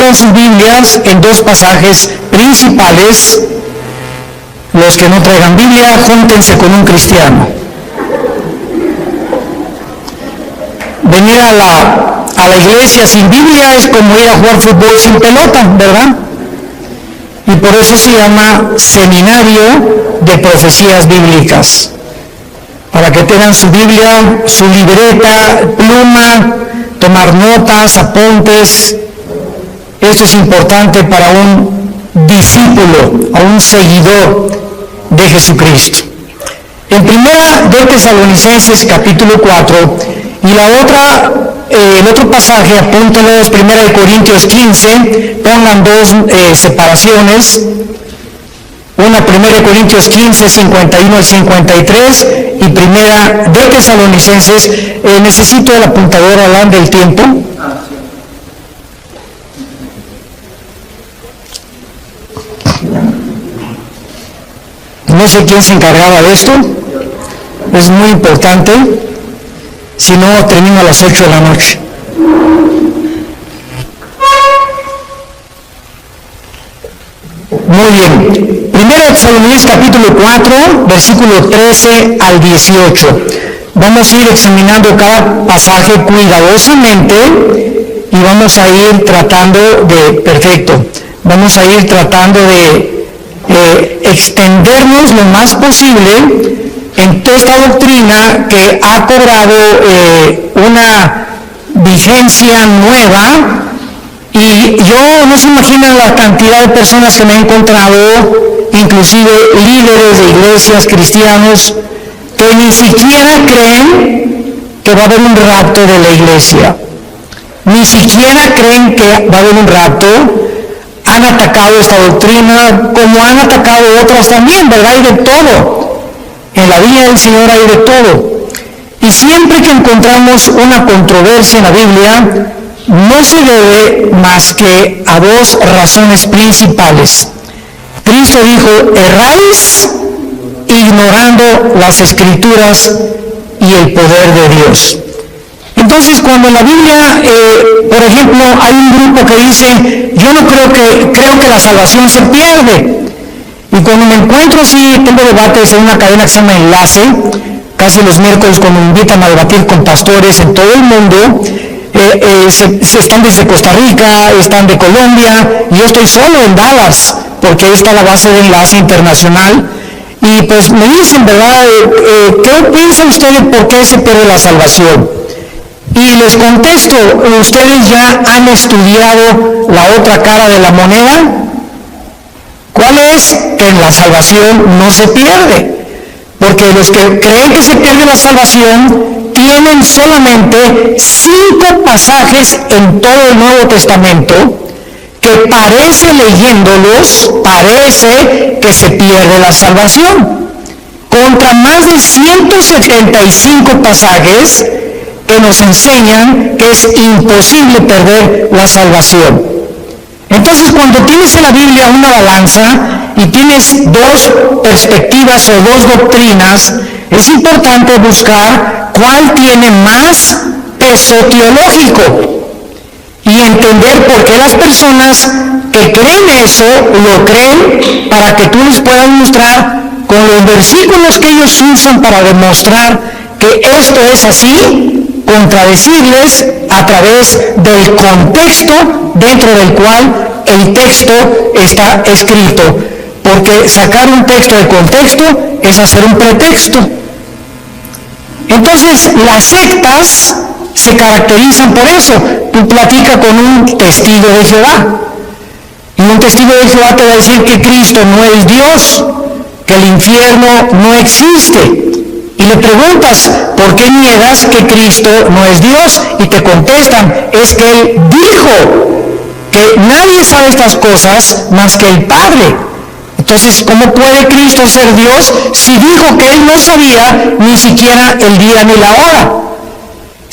abran sus Biblias en dos pasajes principales. Los que no traigan Biblia, júntense con un cristiano. Venir a la iglesia sin Biblia es como ir a jugar fútbol sin pelota, ¿verdad? Y por eso se llama Seminario de Profecías Bíblicas. Para que tengan su Biblia, su libreta, pluma, tomar notas, apuntes. Esto es importante para un discípulo, a un seguidor de Jesucristo. En primera de Tesalonicenses capítulo 4, y la otra, el otro pasaje, apúntenlos, 1 de Corintios 15, pongan dos separaciones. Una, 1 de Corintios 15, 51 al 53, y primera de Tesalonicenses. Necesito el apuntador, Alan, del tiempo. No sé quién se encargaba de esto. Es muy importante. Si no, termino a las 8 de la noche. Muy bien. Primero de Tesalonicenses capítulo 4, versículo 13 al 18. Vamos a ir examinando cada pasaje cuidadosamente y vamos a ir tratando de extendernos lo más posible en toda esta doctrina que ha cobrado una vigencia nueva. Y yo no se imaginan la cantidad de personas que me he encontrado, inclusive líderes de iglesias, cristianos, que ni siquiera creen que va a haber un rapto de la iglesia. Ni siquiera creen que va a haber un rapto. Han atacado esta doctrina como han atacado otras también, ¿verdad? Hay de todo. En la vida del Señor hay de todo. Y siempre que encontramos una controversia en la Biblia, no se debe más que a dos razones principales. Cristo dijo: erráis ignorando las Escrituras y el poder de Dios. Entonces, cuando en la Biblia, por ejemplo, hay un grupo que dice: yo no creo que la salvación se pierde. Y cuando me encuentro así, tengo debates en una cadena que se llama Enlace, casi los miércoles, cuando me invitan a debatir con pastores en todo el mundo. Están desde Costa Rica, están de Colombia, y yo estoy solo en Dallas, porque ahí está la base de Enlace Internacional. Y pues me dicen, ¿verdad? ¿Qué piensan ustedes por qué se pierde la salvación? Y les contesto: ¿ustedes ya han estudiado la otra cara de la moneda? ¿Cuál es? Que la salvación no se pierde. Porque los que creen que se pierde la salvación tienen solamente 5 pasajes en todo el Nuevo Testamento que parece que se pierde la salvación, contra más de 175 pasajes que nos enseñan que es imposible perder la salvación. Entonces, cuando tienes en la Biblia una balanza y tienes dos perspectivas o dos doctrinas, es importante buscar cuál tiene más peso teológico y entender por qué las personas que creen eso lo creen, para que tú les puedas mostrar con los versículos que ellos usan para demostrar que esto es así, contradecirles a través del contexto dentro del cual el texto está escrito, porque sacar un texto de contexto es hacer un pretexto. Entonces, las sectas se caracterizan por eso. Tú platicas con un testigo de Jehová, y un testigo de Jehová te va a decir que Cristo no es Dios, que el infierno no existe. Y le preguntas: ¿por qué niegas que Cristo no es Dios? Y te contestan: es que Él dijo que nadie sabe estas cosas más que el Padre. Entonces, ¿cómo puede Cristo ser Dios si dijo que Él no sabía ni siquiera el día ni la hora?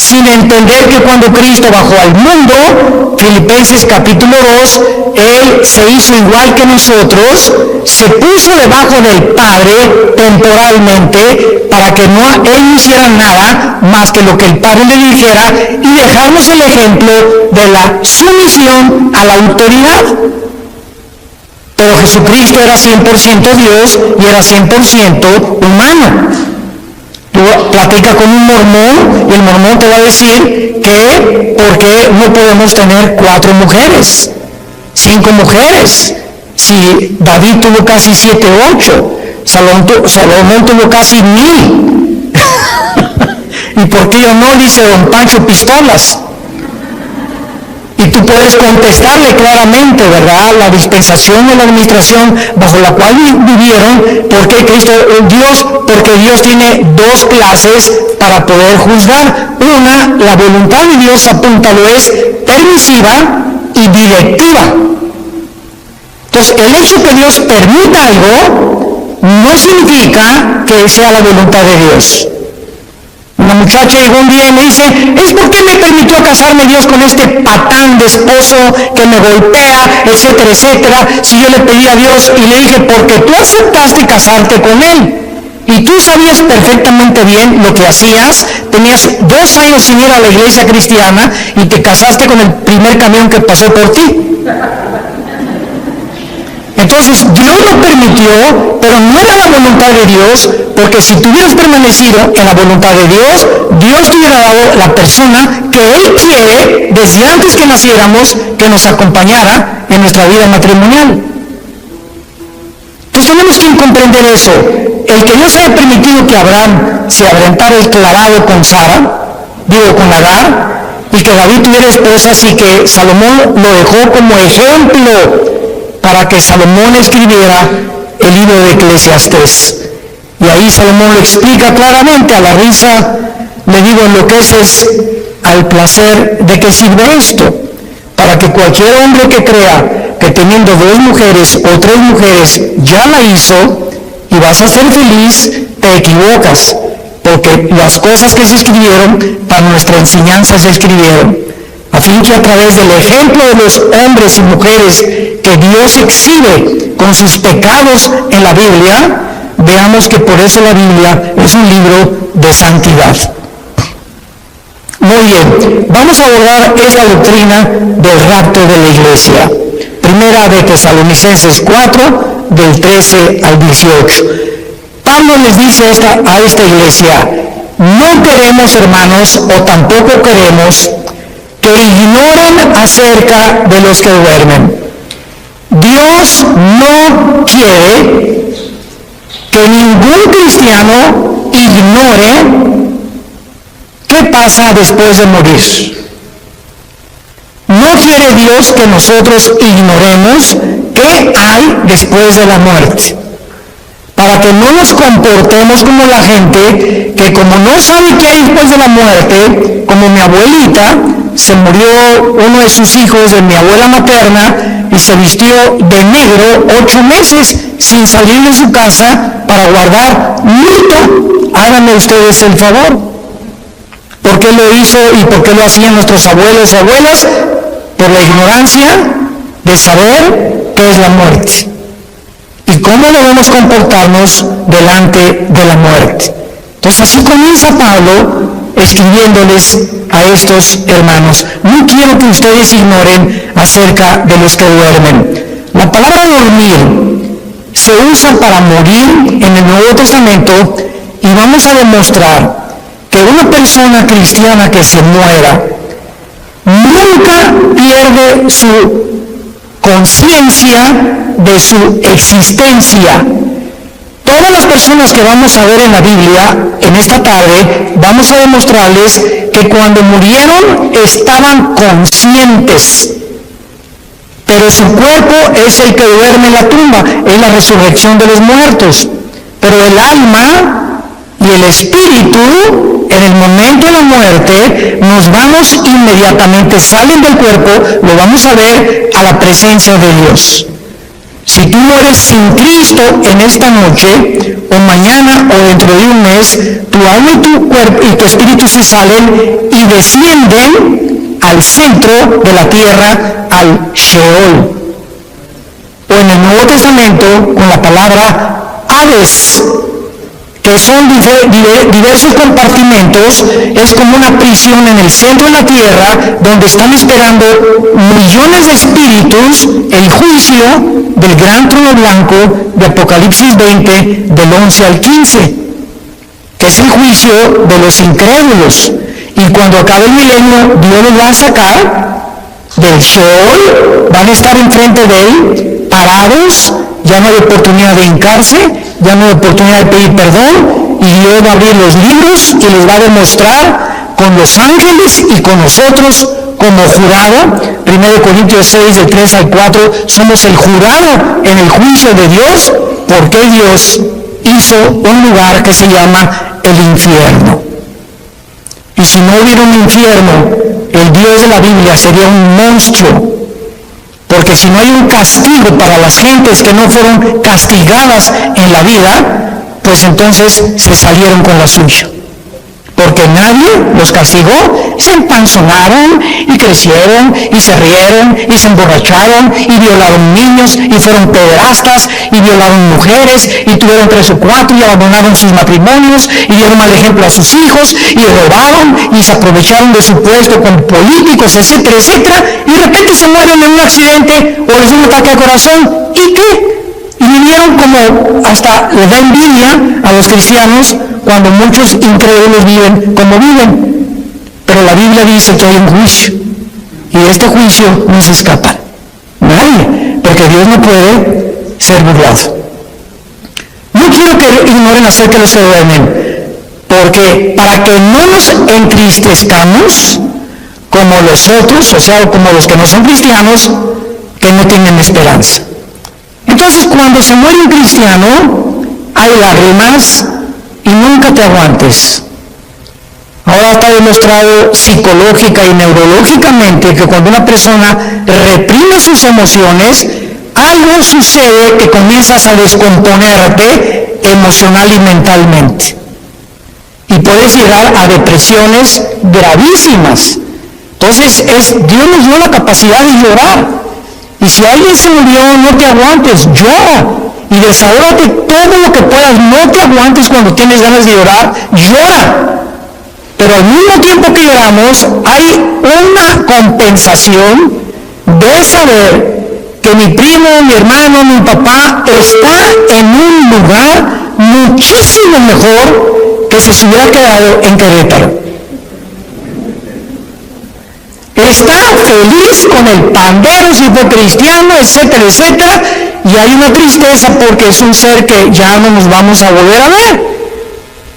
sin entender que cuando Cristo bajó al mundo, Filipenses capítulo 2, Él se hizo igual que nosotros, se puso debajo del Padre temporalmente para que Él no hiciera nada más que lo que el Padre le dijera y dejarnos el ejemplo de la sumisión a la autoridad. Pero Jesucristo era 100% Dios y era 100% humano. Tú platicas con un mormón y el mormón te va a decir que ¿por qué no podemos tener 4 mujeres, 5 mujeres? Si David tuvo casi 7 u 8, Salomón tuvo casi 1000. ¿Y por qué yo no? Dice don Pancho Pistolas. Y tú puedes contestarle claramente, ¿verdad? La dispensación de la administración bajo la cual vivieron, porque Cristo es Dios, porque Dios tiene 2 clases para poder juzgar. Una, la voluntad de Dios, apúntalo, es permisiva y directiva. Entonces, el hecho que Dios permita algo no significa que sea la voluntad de Dios. Una muchacha llegó un día y me dice, ¿es por qué me permitió casarme Dios con este patán de esposo que me golpea, etcétera, etcétera? Si yo le pedí a Dios y le dije, porque tú aceptaste casarte con él. Y tú sabías perfectamente bien lo que hacías, tenías 2 años sin ir a la iglesia cristiana y te casaste con el primer camión que pasó por ti. Entonces Dios lo permitió, pero no era la voluntad de Dios, porque si tú hubieras permanecido en la voluntad de Dios, Dios te hubiera dado la persona que Él quiere desde antes que naciéramos, que nos acompañara en nuestra vida matrimonial. Entonces tenemos que comprender eso. El que Dios haya permitido que Abraham se aventara el clavado con con Agar, y que David tuviera esposas y que Salomón lo dejó como ejemplo para que Salomón escribiera el libro de Eclesiastés. Y ahí Salomón lo explica claramente, a la risa le digo, en lo que es al placer de que sirve esto, para que cualquier hombre que crea que teniendo 2 mujeres o 3 mujeres ya la hizo y vas a ser feliz, te equivocas, porque las cosas que se escribieron para nuestra enseñanza se escribieron, a fin que a través del ejemplo de los hombres y mujeres que Dios exhibe con sus pecados en la Biblia, veamos que por eso la Biblia es un libro de santidad. Muy bien, vamos a abordar esta doctrina del rapto de la iglesia. Primera de Tesalonicenses 4, del 13 al 18. Pablo les dice a esta iglesia, no queremos, hermanos, o tampoco queremos que ignoren acerca de los que duermen. Dios no quiere que ningún cristiano ignore qué pasa después de morir. No quiere Dios que nosotros ignoremos qué hay después de la muerte, para que no nos comportemos como la gente que, como no sabe qué hay después de la muerte, como mi abuelita, se murió uno de sus hijos de mi abuela materna y se vistió de negro 8 meses sin salir de su casa para guardar luto. Háganme ustedes el favor. ¿Por qué lo hizo y por qué lo hacían nuestros abuelos y abuelas? Por la ignorancia de saber qué es la muerte y cómo debemos comportarnos delante de la muerte. Entonces así comienza Pablo escribiéndoles a estos hermanos. No quiero que ustedes ignoren acerca de los que duermen. La palabra dormir se usa para morir en el Nuevo Testamento y vamos a demostrar que una persona cristiana que se muera nunca pierde su conciencia de su existencia. Todas las personas que vamos a ver en la Biblia en esta tarde, vamos a demostrarles que cuando murieron estaban conscientes, pero su cuerpo es el que duerme en la tumba, es la resurrección de los muertos, pero el alma y el espíritu, en el momento de la muerte, nos vamos inmediatamente, salen del cuerpo, lo vamos a ver a la presencia de Dios. Si tú mueres sin Cristo en esta noche, o mañana, o dentro de un mes, tu alma y tu cuerpo y tu espíritu se salen y descienden al centro de la tierra, al Sheol. O en el Nuevo Testamento, con la palabra Hades, que son diversos compartimentos, es como una prisión en el centro de la tierra, donde están esperando millones de espíritus el juicio del gran trono blanco de Apocalipsis 20, del 11 al 15, que es el juicio de los incrédulos. Y cuando acabe el milenio, Dios los va a sacar del Sheol, van a estar enfrente de él, parados, ya no hay oportunidad de hincarse, ya no hay oportunidad de pedir perdón, y Dios va a abrir los libros y les va a demostrar con los ángeles y con nosotros como jurado. 1 Corintios 6, del 3 al 4, somos el jurado en el juicio de Dios, porque Dios hizo un lugar que se llama el infierno. Y si no hubiera un infierno, el Dios de la Biblia sería un monstruo. Porque si no hay un castigo para las gentes que no fueron castigadas en la vida, pues entonces se salieron con la suya. Porque nadie los castigó, se empanzonaron y crecieron y se rieron y se emborracharon y violaron niños y fueron pederastas y violaron mujeres y tuvieron 3 o 4 y abandonaron sus matrimonios y dieron mal ejemplo a sus hijos y robaron y se aprovecharon de su puesto con políticos, etcétera, etcétera, y de repente se mueren en un accidente o les dio un ataque al corazón. ¿Y qué? Y vivieron como, hasta les da envidia a los cristianos cuando muchos incrédulos viven como viven. Pero la Biblia dice que hay un juicio, y de este juicio no se escapa nadie, porque Dios no puede ser burlado. No quiero que ignoren acerca de los que duermen, porque para que no nos entristezcamos como los otros, o sea, como los que no son cristianos, que no tienen esperanza. Entonces, cuando se muere un cristiano, hay lágrimas y nunca te aguantes. Ahora está demostrado psicológica y neurológicamente que cuando una persona reprime sus emociones, algo sucede que comienzas a descomponerte emocional y mentalmente. Y puedes llegar a depresiones gravísimas. Entonces, Dios nos dio la capacidad de llorar. Y si alguien se murió, no te aguantes, llora. Y desahógate todo lo que puedas, no te aguantes cuando tienes ganas de llorar, llora. Pero al mismo tiempo que lloramos, hay una compensación de saber que mi primo, mi hermano, mi papá está en un lugar muchísimo mejor que si se hubiera quedado en Querétaro. Está feliz con el pandero, si fue cristiano, etcétera, etcétera, y hay una tristeza porque es un ser que ya no nos vamos a volver a ver.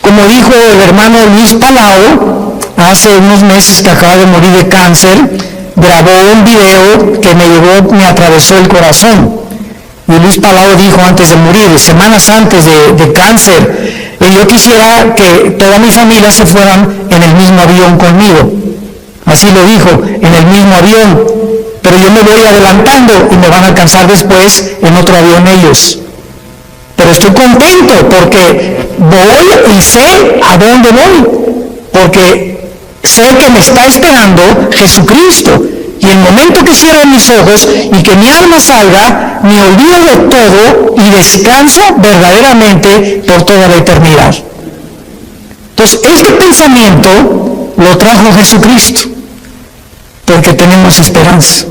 Como dijo el hermano Luis Palau, hace unos meses que acaba de morir de cáncer, grabó un video que me atravesó el corazón. Y Luis Palau dijo antes de morir, semanas antes de cáncer, yo quisiera que toda mi familia se fueran en el mismo avión conmigo. Así lo dijo, en el mismo avión, pero yo me voy adelantando y me van a alcanzar después en otro avión ellos. Pero estoy contento porque voy y sé a dónde voy, porque sé que me está esperando Jesucristo. Y el momento que cierro mis ojos y que mi alma salga, me olvido de todo y descanso verdaderamente por toda la eternidad. Entonces, este pensamiento lo trajo Jesucristo, porque tenemos esperanza.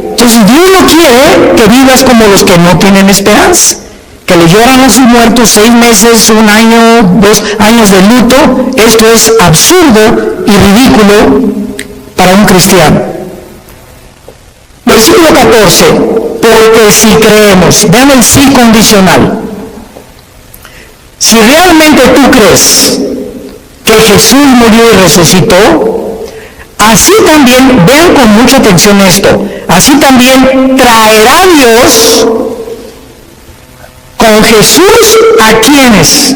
Entonces Dios no quiere que vivas como los que no tienen esperanza, que le lloran a sus muertos 6 meses, 1 año, 2 años de luto. Esto es absurdo y ridículo para un cristiano. Versículo 14, porque si creemos, vean el sí condicional. Si realmente tú crees que Jesús murió y resucitó, así también, vean con mucha atención esto, así también traerá Dios con Jesús a quienes.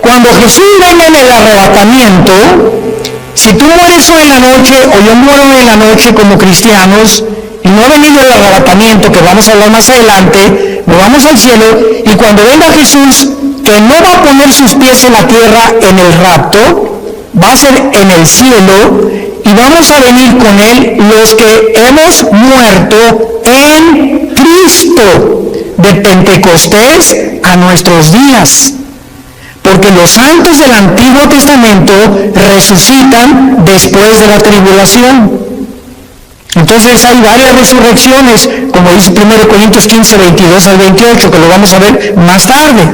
Cuando Jesús venga en el arrebatamiento, si tú mueres hoy en la noche o yo muero hoy en la noche como cristianos y no ha venido el arrebatamiento, que vamos a hablar más adelante, nos vamos al cielo, y cuando venga Jesús, que no va a poner sus pies en la tierra en el rapto, va a ser en el cielo, y vamos a venir con Él los que hemos muerto en Cristo, de Pentecostés a nuestros días. Porque los santos del Antiguo Testamento resucitan después de la tribulación. Entonces hay varias resurrecciones, como dice 1 Corintios 15, 22 al 28, que lo vamos a ver más tarde.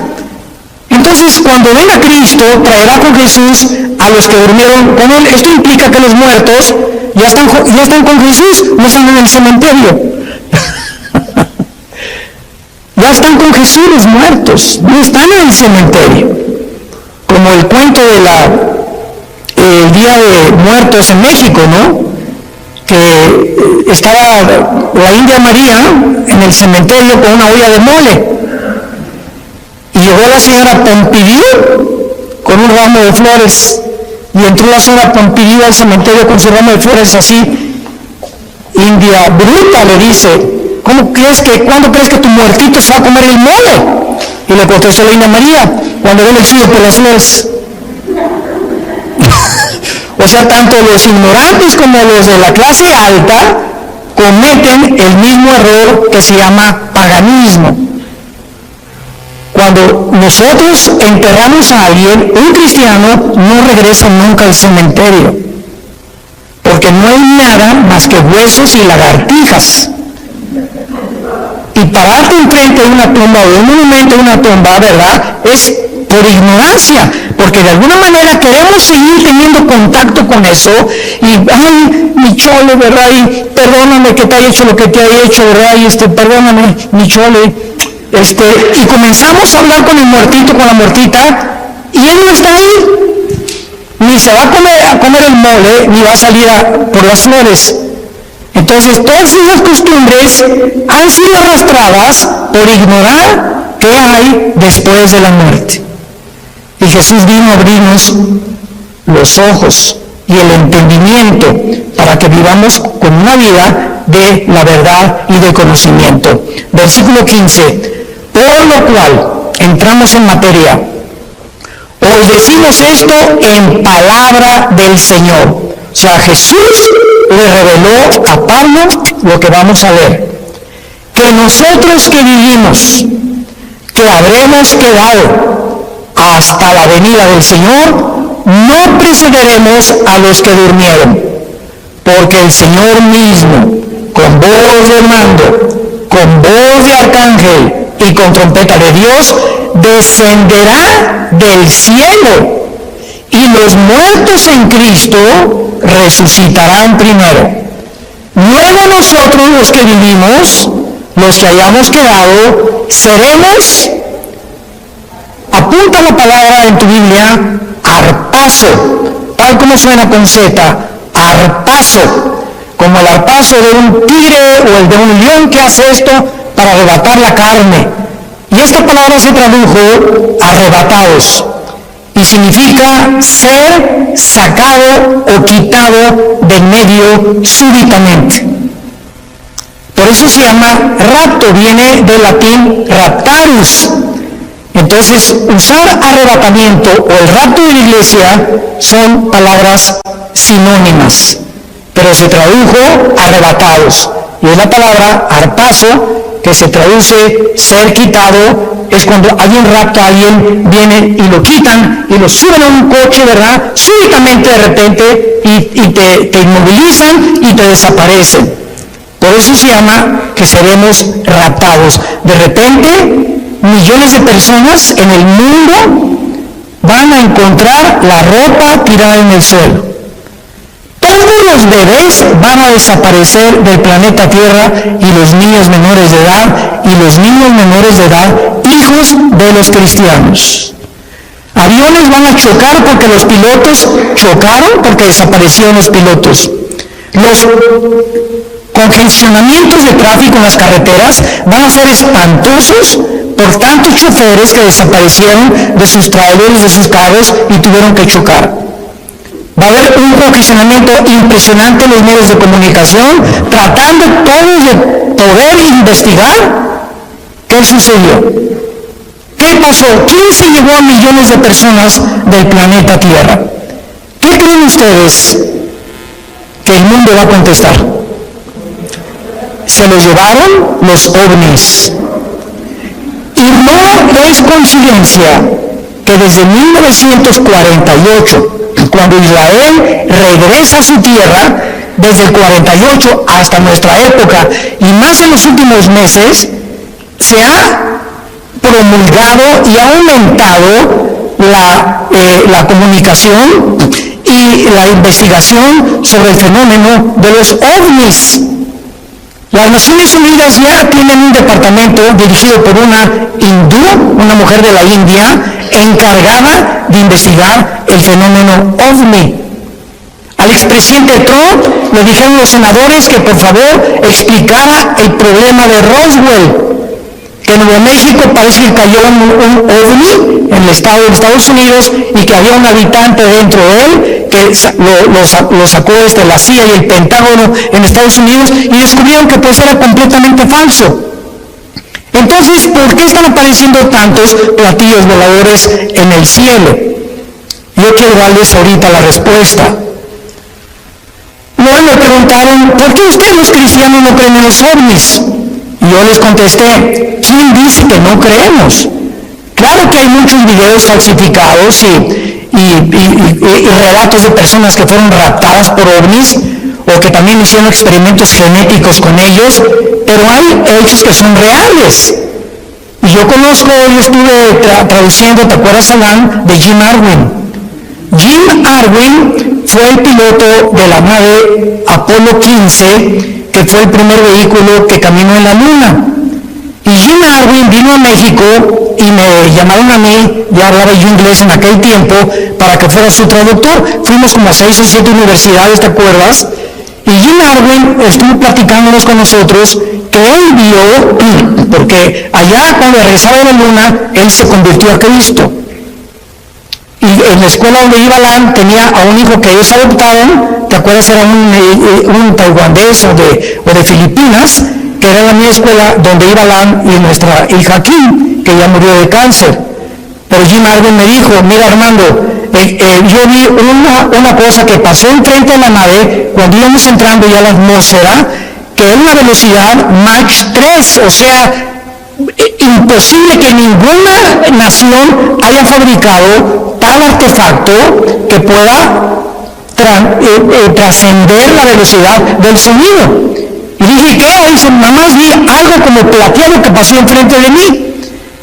Entonces, cuando venga Cristo, traerá con Jesús a los que durmieron con Él. Esto implica que los muertos ya están con Jesús, no están en el cementerio. Ya están con Jesús los muertos, no están en el cementerio. Como el cuento de el Día de Muertos en México, ¿no? Que estaba la India María en el cementerio con una olla de mole. Y llegó la señora Pompidou con un ramo de flores. Y entró la señora Pompidou al cementerio con su ramo de flores así. India bruta, le dice, ¿cuándo crees que tu muertito se va a comer el mole? Y le contestó la India María, cuando viene el suyo por las flores. O sea, tanto los ignorantes como los de la clase alta cometen el mismo error que se llama paganismo. Cuando nosotros enterramos a alguien, un cristiano no regresa nunca al cementerio, porque no hay nada más que huesos y lagartijas. Y pararte enfrente de una tumba o de un monumento de una tumba, ¿verdad?, es por ignorancia, porque de alguna manera queremos seguir teniendo contacto con eso, y, ay, mi chole, ¿verdad?, y perdóname que te haya hecho lo que te haya hecho, ¿verdad?, y perdóname, mi chole, y comenzamos a hablar con el muertito, con la muertita, y él no está ahí, ni se va a comer el mole, ni va a salir por las flores. Entonces, todas esas costumbres han sido arrastradas por ignorar qué hay después de la muerte. Y Jesús vino a abrirnos los ojos y el entendimiento para que vivamos con una vida de la verdad y de conocimiento. Versículo 15. Por lo cual, entramos en materia. Os decimos esto en palabra del Señor. O sea, Jesús le reveló a Pablo lo que vamos a ver. Que nosotros que vivimos, que habremos quedado hasta la venida del Señor, no precederemos a los que durmieron, porque el Señor mismo, con voz de mando, con voz de arcángel y con trompeta de Dios, descenderá del cielo, y los muertos en Cristo resucitarán primero. Luego nosotros los que vivimos, los que hayamos quedado, seremos, apunta la palabra en tu Biblia, arpazo, tal como suena con Z, arpazo, como el arpazo de un tigre o el de un león que hace esto para arrebatar la carne. Y esta palabra se tradujo arrebatados, y significa ser sacado o quitado del medio súbitamente. Por eso se llama rapto, viene del latín raptarus. Entonces, usar arrebatamiento o el rapto de la iglesia son palabras sinónimas, pero se tradujo arrebatados. Y es la palabra arpazo, que se traduce ser quitado, es cuando alguien rapta a alguien, viene y lo quitan y lo suben a un coche, ¿verdad?, súbitamente de repente, y te inmovilizan y te desaparecen. Por eso se llama que seremos raptados. De repente, millones de personas en el mundo van a encontrar la ropa tirada en el suelo. Todos los bebés van a desaparecer del planeta Tierra, y los niños menores de edad, y los niños menores de edad, hijos de los cristianos. Aviones van a chocar porque los pilotos chocaron, porque desaparecieron los pilotos. Los congestionamientos de tráfico en las carreteras van a ser espantosos por tantos choferes que desaparecieron de sus trailers, de sus carros, y tuvieron que chocar. Va a haber un congestionamiento impresionante en los medios de comunicación, tratando todos de poder investigar qué sucedió. ¿Qué pasó? ¿Quién se llevó a millones de personas del planeta Tierra? ¿Qué creen ustedes que el mundo va a contestar? Se los llevaron los ovnis. Y no es coincidencia que desde 1948, cuando Israel regresa a su tierra, desde el 48 hasta nuestra época, y más en los últimos meses, se ha promulgado y ha aumentado la comunicación y la investigación sobre el fenómeno de los ovnis. Las Naciones Unidas ya tienen un departamento dirigido por una hindú, una mujer de la India, encargada de investigar el fenómeno ovni. Al expresidente Trump le dijeron los senadores que por favor explicara el problema de Roswell, que en Nuevo México parece que cayó un ovni en el estado de Estados Unidos y que había un habitante dentro de él que lo sacó desde la CIA y el Pentágono en Estados Unidos y descubrieron que pues era completamente falso. Entonces, ¿por qué están apareciendo tantos platillos voladores en el cielo? Yo quiero darles ahorita la respuesta. Luego me preguntaron, ¿por qué ustedes los cristianos no creen en los ovnis? Y yo les contesté, ¿quién dice que no creemos? Claro que hay muchos videos falsificados y relatos de personas que fueron raptadas por ovnis o que también hicieron experimentos genéticos con ellos, pero hay hechos que son reales. Y yo estuve traduciendo, ¿te acuerdas, Alan, de Jim Irwin? Jim Irwin fue el piloto de la nave Apolo 15, que fue el primer vehículo que caminó en la Luna. Y Jim Irwin vino a México y me llamaron a mí, ya hablaba yo inglés en aquel tiempo, para que fuera su traductor. Fuimos como a 6 o 7 universidades, ¿te acuerdas? Y Jim Irwin estuvo platicándonos con nosotros que él vio, porque allá cuando regresaba de la Luna, él se convirtió a Cristo. Y en la escuela donde iba Alan tenía a un hijo que ellos adoptaron, ¿te acuerdas? Era un taiwanés o de Filipinas, que era la misma escuela donde iba Alan y nuestra hija Kim, que ya murió de cáncer. Pero Jim Irwin me dijo, mira Armando, yo vi una cosa que pasó enfrente de la nave cuando íbamos entrando ya a la atmósfera, que era una velocidad Mach 3, o sea, imposible que ninguna nación haya fabricado tal artefacto que pueda trascender la velocidad del sonido. Y dije, ¿qué? Dice, mamás, vi algo como plateado que pasó enfrente de mí.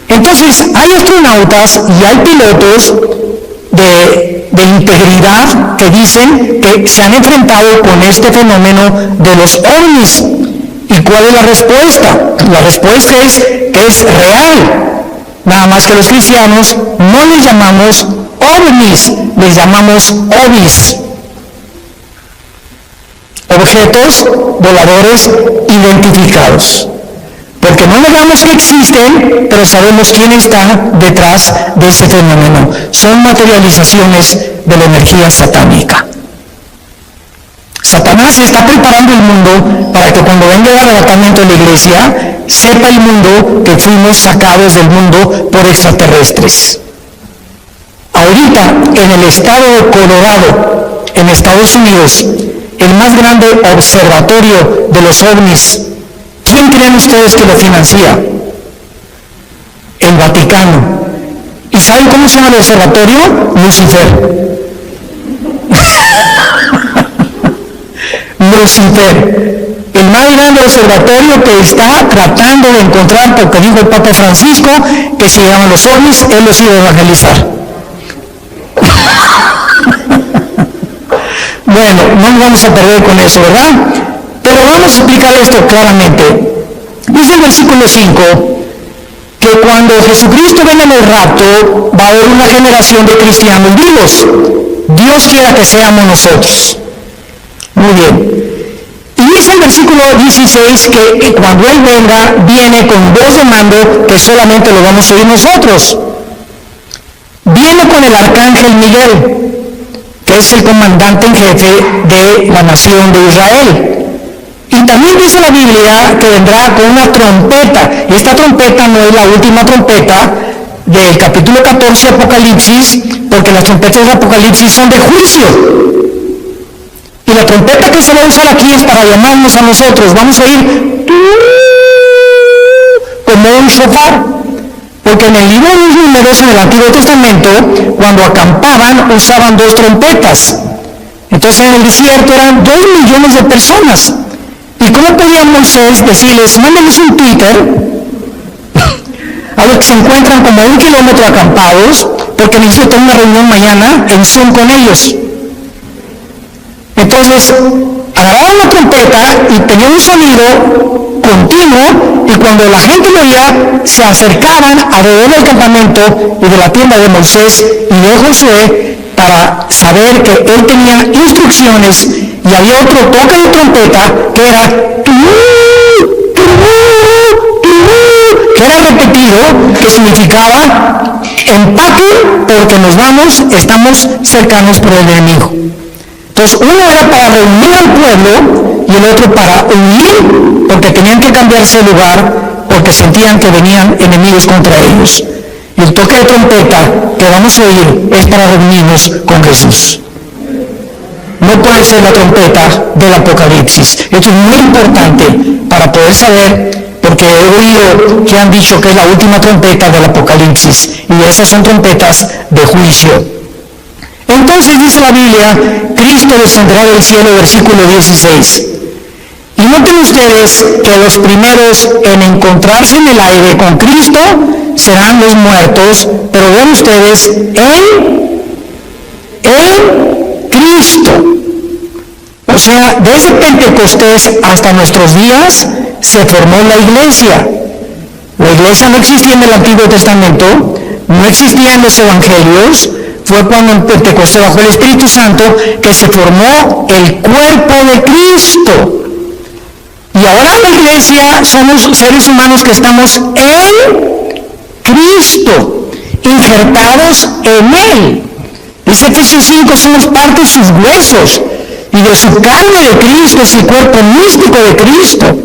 Entonces, hay astronautas y hay pilotos de integridad que dicen que se han enfrentado con este fenómeno de los ovnis. ¿Y cuál es la respuesta? La respuesta es que es real. Nada más que los cristianos no les llamamos ovnis, les llamamos ovis. Objetos voladores identificados. Porque no negamos que existen, pero sabemos quién está detrás de este fenómeno. Son materializaciones de la energía satánica. Satanás está preparando el mundo para que cuando venga el arrebatamiento de la iglesia, sepa el mundo que fuimos sacados del mundo por extraterrestres. Ahorita, en el estado de Colorado, en Estados Unidos, el más grande observatorio de los ovnis, ¿quién creen ustedes que lo financia? El Vaticano. ¿Y saben cómo se llama el observatorio? Lucifer. Lucifer, el más grande observatorio que está tratando de encontrar, porque dijo el Papa Francisco, que si llegaban los ovnis, él los iba a evangelizar. Bueno, no nos vamos a perder con eso, ¿verdad? Pero vamos a explicar esto claramente. Dice el versículo 5, que cuando Jesucristo venga en el rapto, va a haber una generación de cristianos vivos. Dios quiera que seamos nosotros. Muy bien. Y dice el versículo 16 que cuando Él venga, viene con voz de mando que solamente lo vamos a oír nosotros. Viene con el arcángel Miguel. que es el comandante en jefe de la nación de Israel. Y también dice la Biblia que vendrá con una trompeta. Y esta trompeta no es la última trompeta del capítulo 14 de Apocalipsis, porque las trompetas de Apocalipsis son de juicio. Y la trompeta que se va a usar aquí es para llamarnos a nosotros. Vamos a oír como un shofar. Porque en el libro de los Números, en el Antiguo Testamento, cuando acampaban, usaban 2 trompetas. Entonces en el desierto eran 2 millones de personas. ¿Y cómo podía Moisés decirles, mándenos un Twitter a los que se encuentran como a 1 kilómetro acampados, porque necesito tener una reunión mañana en Zoom con ellos? Entonces, agarraban la trompeta y tenía un sonido continuo, y cuando la gente lo oía, se acercaban alrededor del campamento y de la tienda de Moisés y de Josué para saber que él tenía instrucciones, y había otro toque de trompeta que era que era repetido, que significaba empaquen porque nos vamos, estamos cercanos por el enemigo. Entonces uno era para reunir al pueblo y el otro para huir, porque tenían que cambiarse de lugar porque sentían que venían enemigos contra ellos. Y el toque de trompeta que vamos a oír es para reunirnos con Jesús. No puede ser la trompeta del Apocalipsis. Esto es muy importante para poder saber, porque he oído que han dicho que es la última trompeta del Apocalipsis, y esas son trompetas de juicio. Entonces dice la Biblia, Cristo descenderá del cielo, versículo 16. Y noten ustedes que los primeros en encontrarse en el aire con Cristo serán los muertos, pero vean ustedes, en Cristo. O sea, desde Pentecostés hasta nuestros días se formó la iglesia. La iglesia no existía en el Antiguo Testamento, no existían los evangelios. Fue cuando en Pentecostés, bajo el Espíritu Santo, que se formó el cuerpo de Cristo. Y ahora la iglesia somos seres humanos que estamos en Cristo, injertados en Él. Dice Efesios 5, somos parte de sus huesos y de su carne de Cristo, es el cuerpo místico de Cristo.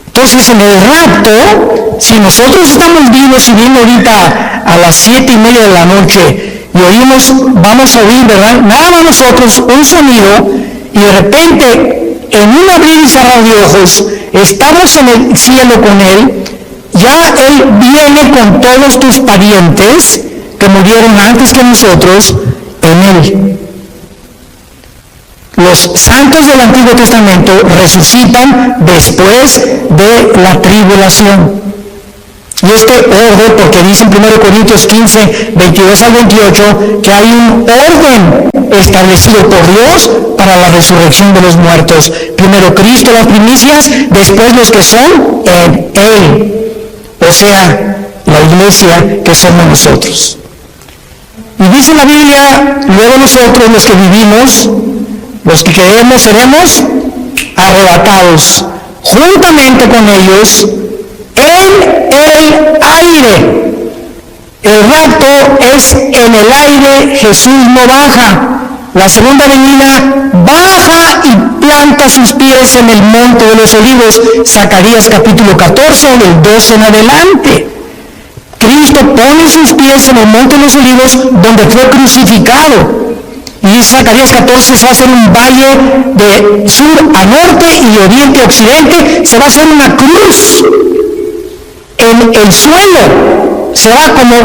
Entonces en el rapto, si nosotros estamos vivos y viendo ahorita a las 7:30 de la noche, y oímos, vamos a oír, ¿verdad? Nada más nosotros, un sonido, y de repente, en un abrir y cerrar de ojos, estamos en el cielo con Él, ya Él viene con todos tus parientes que murieron antes que nosotros en Él. Los santos del Antiguo Testamento resucitan después de la tribulación. Y este orden, porque dice en 1 Corintios 15, 22 al 28, que hay un orden establecido por Dios para la resurrección de los muertos. Primero Cristo, las primicias, después los que son en Él. O sea, la iglesia que somos nosotros. Y dice la Biblia, luego nosotros los que vivimos, los que creemos, seremos arrebatados juntamente con ellos en el aire. El rapto es en el aire, Jesús no baja. La segunda venida baja y planta sus pies en el monte de los olivos. Zacarías capítulo 14, del 12 en adelante. Cristo pone sus pies en el monte de los olivos donde fue crucificado. Y Zacarías 14, se va a hacer un valle de sur a norte y de oriente a occidente. Se va a hacer una cruz en el suelo.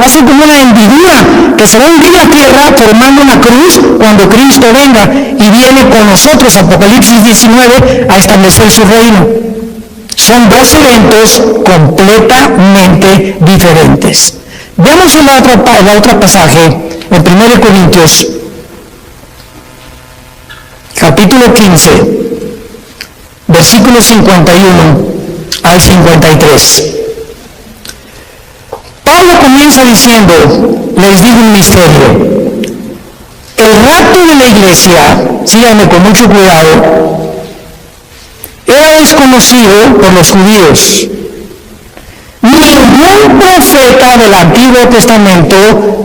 Va a ser como una hendidura que se va a hundir la tierra formando una cruz cuando Cristo venga y viene con nosotros, Apocalipsis 19, a establecer su reino. Son 2 eventos completamente diferentes. Veamos el otro pasaje, en 1 Corintios, capítulo 15, versículos 51 al 53. Pablo comienza diciendo, les digo un misterio. El rapto de la iglesia, síganme con mucho cuidado, era desconocido por los judíos. Ningún profeta del Antiguo Testamento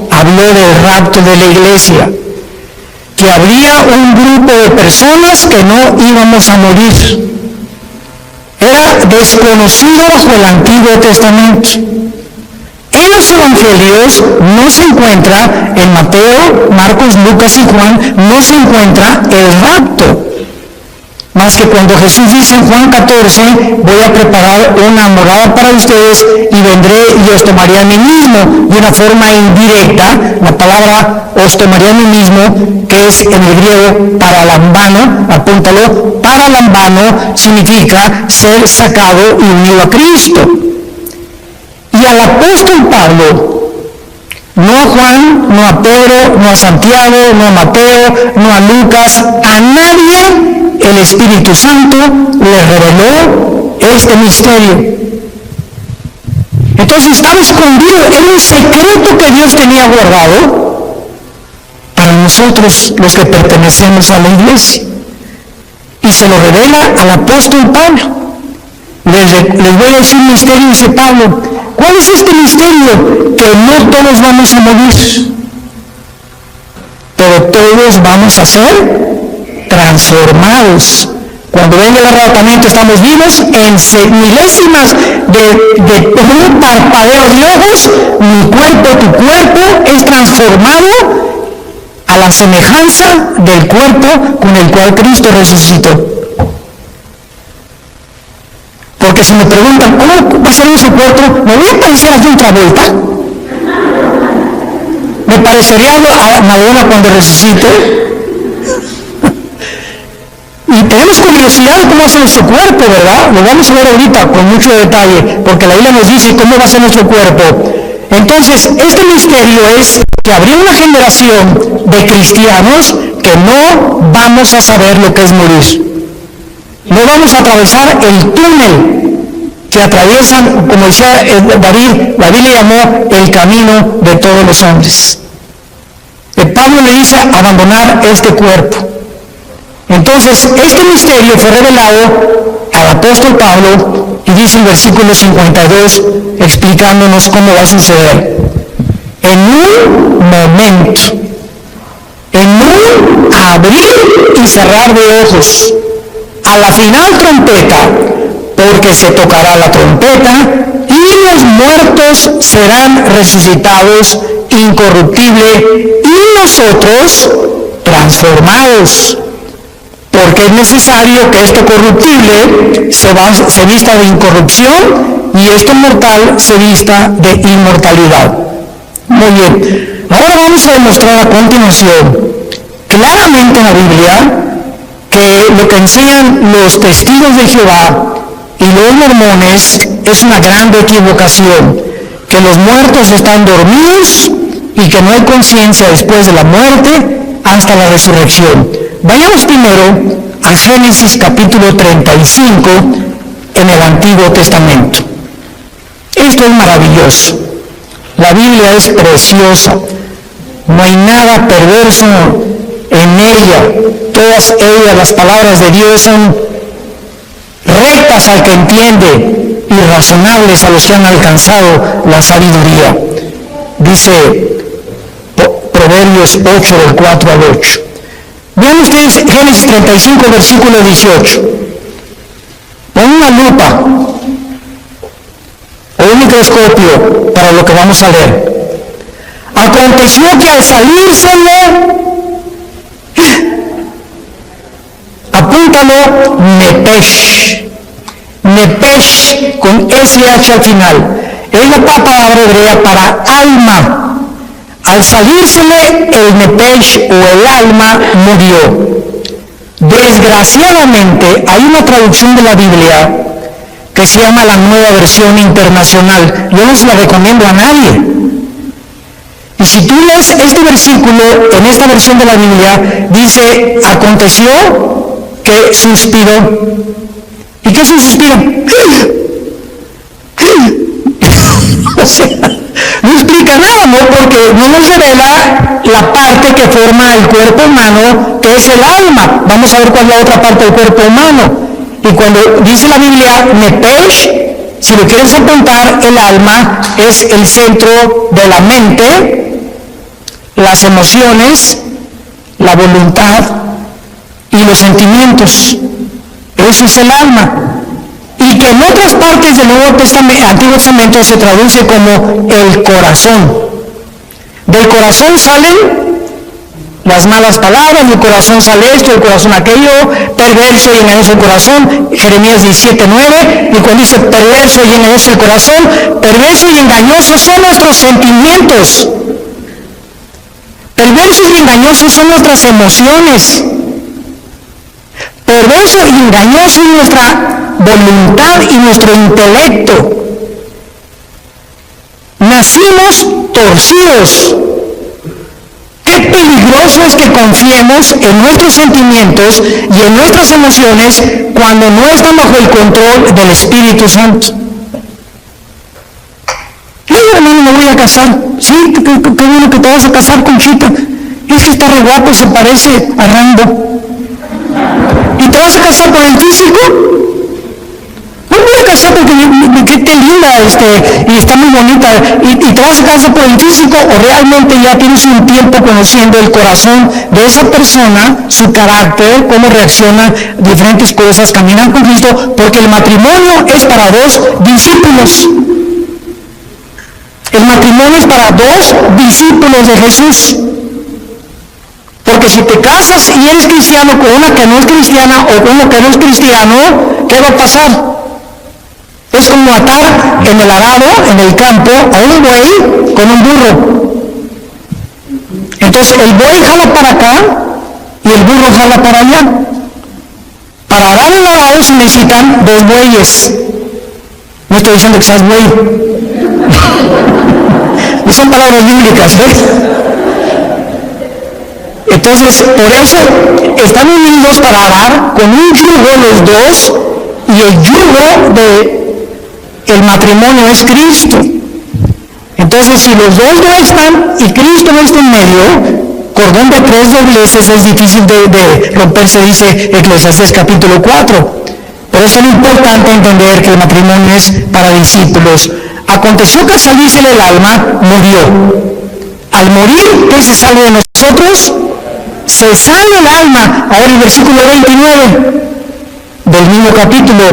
habló del rapto de la iglesia. que habría un grupo de personas que no íbamos a morir. Era desconocido bajo el Antiguo Testamento. En los evangelios no se encuentra, en Mateo, Marcos, Lucas y Juan, no se encuentra el rapto. Más que cuando Jesús dice en Juan 14, voy a preparar una morada para ustedes y vendré y os tomaré a mí mismo. De una forma indirecta, la palabra os tomaré a mí mismo, que es en el griego paralambano, apúntalo, paralambano significa ser sacado y unido a Cristo. Y al apóstol Pablo, no a Juan, no a Pedro, no a Santiago, no a Mateo, no a Lucas, a nadie el Espíritu Santo le reveló este misterio. Entonces estaba escondido, era un secreto que Dios tenía guardado para nosotros los que pertenecemos a la iglesia. Y se lo revela al apóstol Pablo. Les voy a decir un misterio, dice Pablo. ¿Cuál es este misterio? Que no todos vamos a morir, pero todos vamos a ser transformados. Cuando venga el arrebatamiento estamos vivos en milésimas de un parpadeo de ojos. Mi cuerpo, tu cuerpo es transformado a la semejanza del cuerpo con el cual Cristo resucitó. Porque si me preguntan, ¿cómo va a ser nuestro cuerpo? ¿Me voy a parecer a John Travolta? ¿Me parecería a Madonna cuando resucite? Y tenemos curiosidad de cómo va a ser nuestro cuerpo, ¿verdad? Lo vamos a ver ahorita con mucho detalle, porque la Biblia nos dice cómo va a ser nuestro cuerpo. Entonces, este misterio es que habría una generación de cristianos que no vamos a saber lo que es morir. No vamos a atravesar el túnel que atraviesan, como decía David, la Biblia llamó el camino de todos los hombres. Pablo le dice abandonar este cuerpo. Entonces, este misterio fue revelado al apóstol Pablo y dice el versículo 52, explicándonos cómo va a suceder. En un momento, en un abrir y cerrar de ojos, a la final trompeta, porque se tocará la trompeta y los muertos serán resucitados incorruptible y nosotros transformados. Porque es necesario que esto corruptible se vista de incorrupción y esto mortal se vista de inmortalidad. Muy bien. Ahora vamos a demostrar a continuación claramente en la Biblia que lo que enseñan los testigos de Jehová y los mormones es una gran equivocación, que los muertos están dormidos y que no hay conciencia después de la muerte hasta la resurrección. Vayamos primero a Génesis capítulo 35 en el Antiguo Testamento. Esto es maravilloso. La Biblia es preciosa. No hay nada perverso en ella. Todas ellas, las palabras de Dios, son rectas al que entiende y razonables a los que han alcanzado la sabiduría. Dice Proverbios 8, del 4 al 8. Vean ustedes Génesis 35, versículo 18. Pon una lupa o un microscopio para lo que vamos a leer. Aconteció que al salírsele, apúntalo, Nepesh, con SH al final. Es la palabra hebrea para alma. Al salírsele el Nepesh o el alma murió. Desgraciadamente hay una traducción de la Biblia que se llama la Nueva Versión Internacional. Yo no se la recomiendo a nadie. Y si tú lees este versículo en esta versión de la Biblia, dice, aconteció que suspiró. ¿Y qué es un suspiro? O sea, no explica nada, ¿no? Porque no nos revela la parte que forma el cuerpo humano, que es el alma. Vamos a ver cuál es la otra parte del cuerpo humano. Y cuando dice la Biblia, Nepesh, si lo quieres apuntar, el alma es el centro de la mente, las emociones, la voluntad y los sentimientos. Eso es el alma. Y que en otras partes del Antiguo Testamento se traduce como el corazón. Del corazón salen las malas palabras, del corazón sale esto, del corazón aquello, perverso y engañoso el corazón, Jeremías 17:9, y cuando dice perverso y engañoso el corazón, perverso y engañosos son nuestros sentimientos, perversos y engañosos son nuestras emociones, perverso y engañoso es nuestra voluntad y nuestro intelecto. Nacimos torcidos. Qué peligroso es que confiemos en nuestros sentimientos y en nuestras emociones cuando no están bajo el control del Espíritu Santo. Hermano, me voy a casar. Sí, qué bueno que te vas a casar, Conchita. Es que está re guapo, se parece a Rambo. ¿Y te vas a casar por el físico? No me voy a casar porque qué linda, y está muy bonita. ¿Y te vas a casar por el físico o realmente ya tienes un tiempo conociendo el corazón de esa persona, su carácter, cómo reacciona a diferentes cosas, caminar con Cristo? Porque el matrimonio es para dos discípulos. El matrimonio es para dos discípulos de Jesús. Porque si te casas y eres cristiano con una que no es cristiana o con uno que no es cristiano, ¿qué va a pasar? Es como atar en el arado, en el campo, a un buey con un burro. Entonces el buey jala para acá y el burro jala para allá. Para arar el arado se necesitan dos bueyes. No estoy diciendo que seas buey. No son palabras bíblicas, ¿ves? Entonces, por eso están unidos para arar con un yugo los dos, y el yugo del matrimonio es Cristo. Entonces, si los dos no están y Cristo no está en medio, cordón de tres dobleces es difícil de romperse, dice Eclesiastés capítulo 4. Por eso es importante entender que el matrimonio es para discípulos. Aconteció que al salirse del alma, murió. Al morir, ¿qué se sale de nosotros? Se sale el alma. Ahora el versículo 29 del mismo capítulo.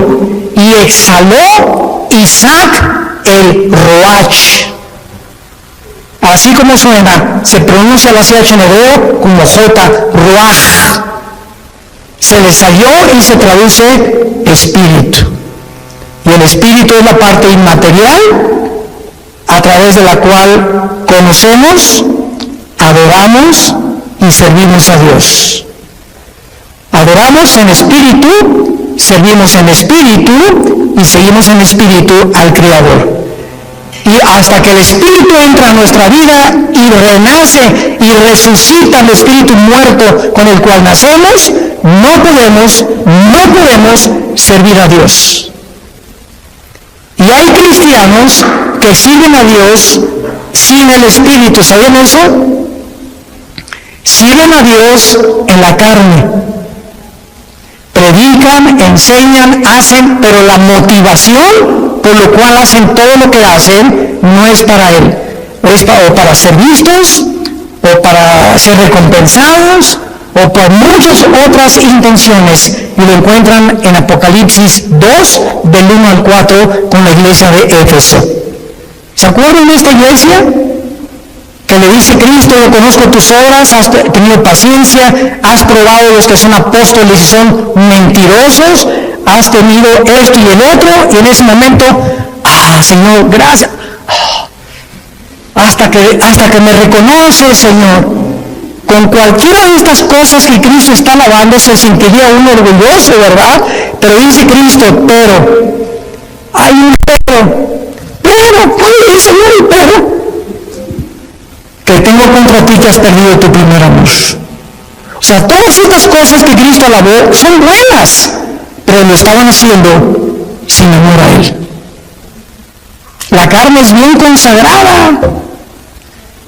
Y exhaló Isaac el Roach. Así como suena, se pronuncia la CH en hebreo como J, Ruach. Se le salió y se traduce espíritu. Y el espíritu es la parte inmaterial a través de la cual conocemos, adoramos y servimos a Dios. Adoramos en espíritu, servimos en espíritu y seguimos en espíritu al Creador. Y hasta que el espíritu entra a nuestra vida y renace y resucita el espíritu muerto con el cual nacemos, no podemos servir a Dios. Y hay cristianos que sirven a Dios sin el espíritu. ¿Sabían eso? Sirven a Dios en la carne. Predican, enseñan, hacen, pero la motivación por lo cual hacen todo lo que hacen no es para Él. Es o para ser vistos, o para ser recompensados, o por muchas otras intenciones. Y lo encuentran en Apocalipsis 2, del 1 al 4, con la iglesia de Éfeso. ¿Se acuerdan de esta iglesia? Que le dice Cristo: yo conozco tus obras, has tenido paciencia, has probado los que son apóstoles y son mentirosos, has tenido esto y el otro, y en ese momento, Señor, gracias, hasta que me reconoces, Señor. Con cualquiera de estas cosas que Cristo está alabando se sentiría uno orgulloso, ¿verdad? Pero dice Cristo, pero, hay un pero, ¿cuál es el Señor? Pero, que tengo contra ti que has perdido tu primer amor. O sea, todas estas cosas que Cristo alabó son buenas, pero lo estaban haciendo sin amor a Él. La carne es bien consagrada.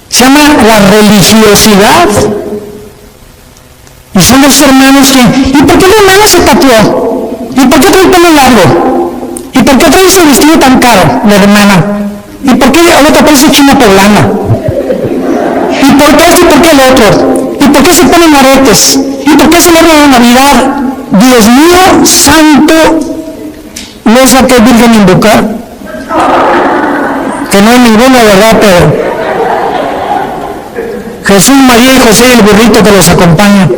Se llama la religiosidad. Y son los hermanos que, ¿y por qué la hermana se tatuó? ¿Y por qué trae el pelo largo? ¿Y por qué trae ese vestido tan caro, la hermana? ¿Y por qué ahorita parece china poblana? ¿Y por qué esto y por qué el otro? ¿Y por qué se ponen aretes? ¿Y por qué celebran la Navidad? Dios mío, santo, no sé a qué virgen invocar, que no hay ninguna, ¿verdad? Pero Jesús, María y José y el burrito que los acompaña.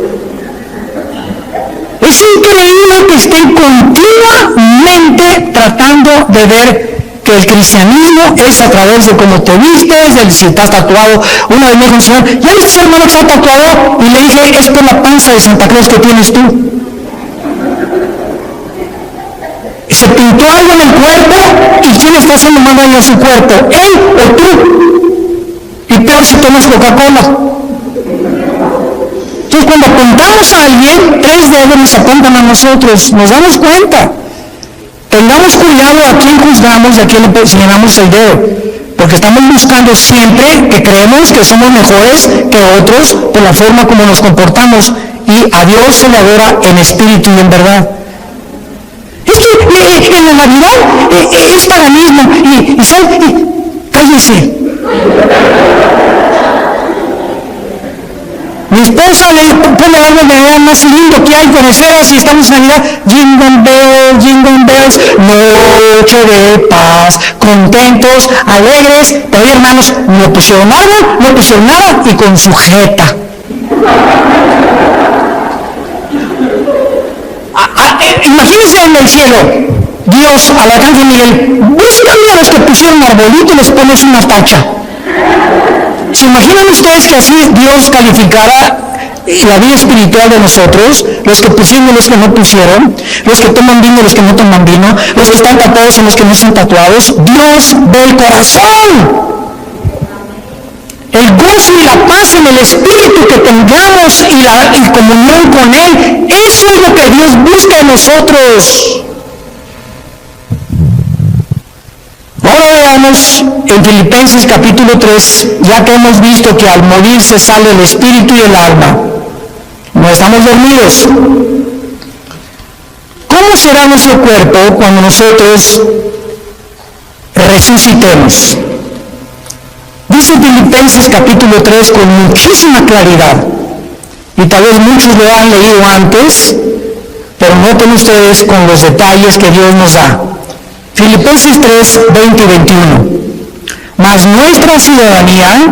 Es increíble que estén continuamente tratando de ver que el cristianismo es a través de cómo te vistes, de si estás tatuado. Una vez me dijo un señor, ¿ya viste su hermano que está tatuado? Y le dije, es por la panza de Santa Claus que tienes tú. Se pintó algo en el cuerpo, ¿y quién está haciendo mal daño a su cuerpo? ¿Él o tú? Y peor si tomas Coca-Cola. Entonces cuando apuntamos a alguien, 3 dedos nos apuntan a nosotros, nos damos cuenta. Tengamos cuidado a quién juzgamos y a quién le señalamos el dedo, porque estamos buscando siempre que creemos que somos mejores que otros por la forma como nos comportamos, y a Dios se le adora en espíritu y en verdad. Es que en la Navidad es paganismo y ¿sabe? Cállese. Mi esposa le pone algo de Navidad más lindo que hay con esferas y estamos en Navidad. Jingle bells, noche de paz, contentos, alegres. Pero hermanos, no pusieron árbol, no pusieron nada y con sujeta. Imagínense en el cielo, Dios al arcángel Miguel, búscame a los que pusieron arbolito y les pones una tacha. ¿Se imaginan ustedes que así Dios calificara la vida espiritual de nosotros? Los que pusieron y los que no pusieron, los que toman vino y los que no toman vino, los que están tatuados y los que no están tatuados. Dios del corazón. El gozo y la paz en el espíritu que tengamos y la comunión con Él, eso es lo que Dios busca en nosotros. Ahora veamos en Filipenses capítulo 3, ya que hemos visto que al morir se sale el espíritu y el alma. No estamos dormidos. ¿Cómo será nuestro cuerpo cuando nosotros resucitemos? Dice Filipenses capítulo 3 con muchísima claridad, y tal vez muchos lo han leído antes, pero noten ustedes con los detalles que Dios nos da. Filipenses 3, 20 y 21. Mas nuestra ciudadanía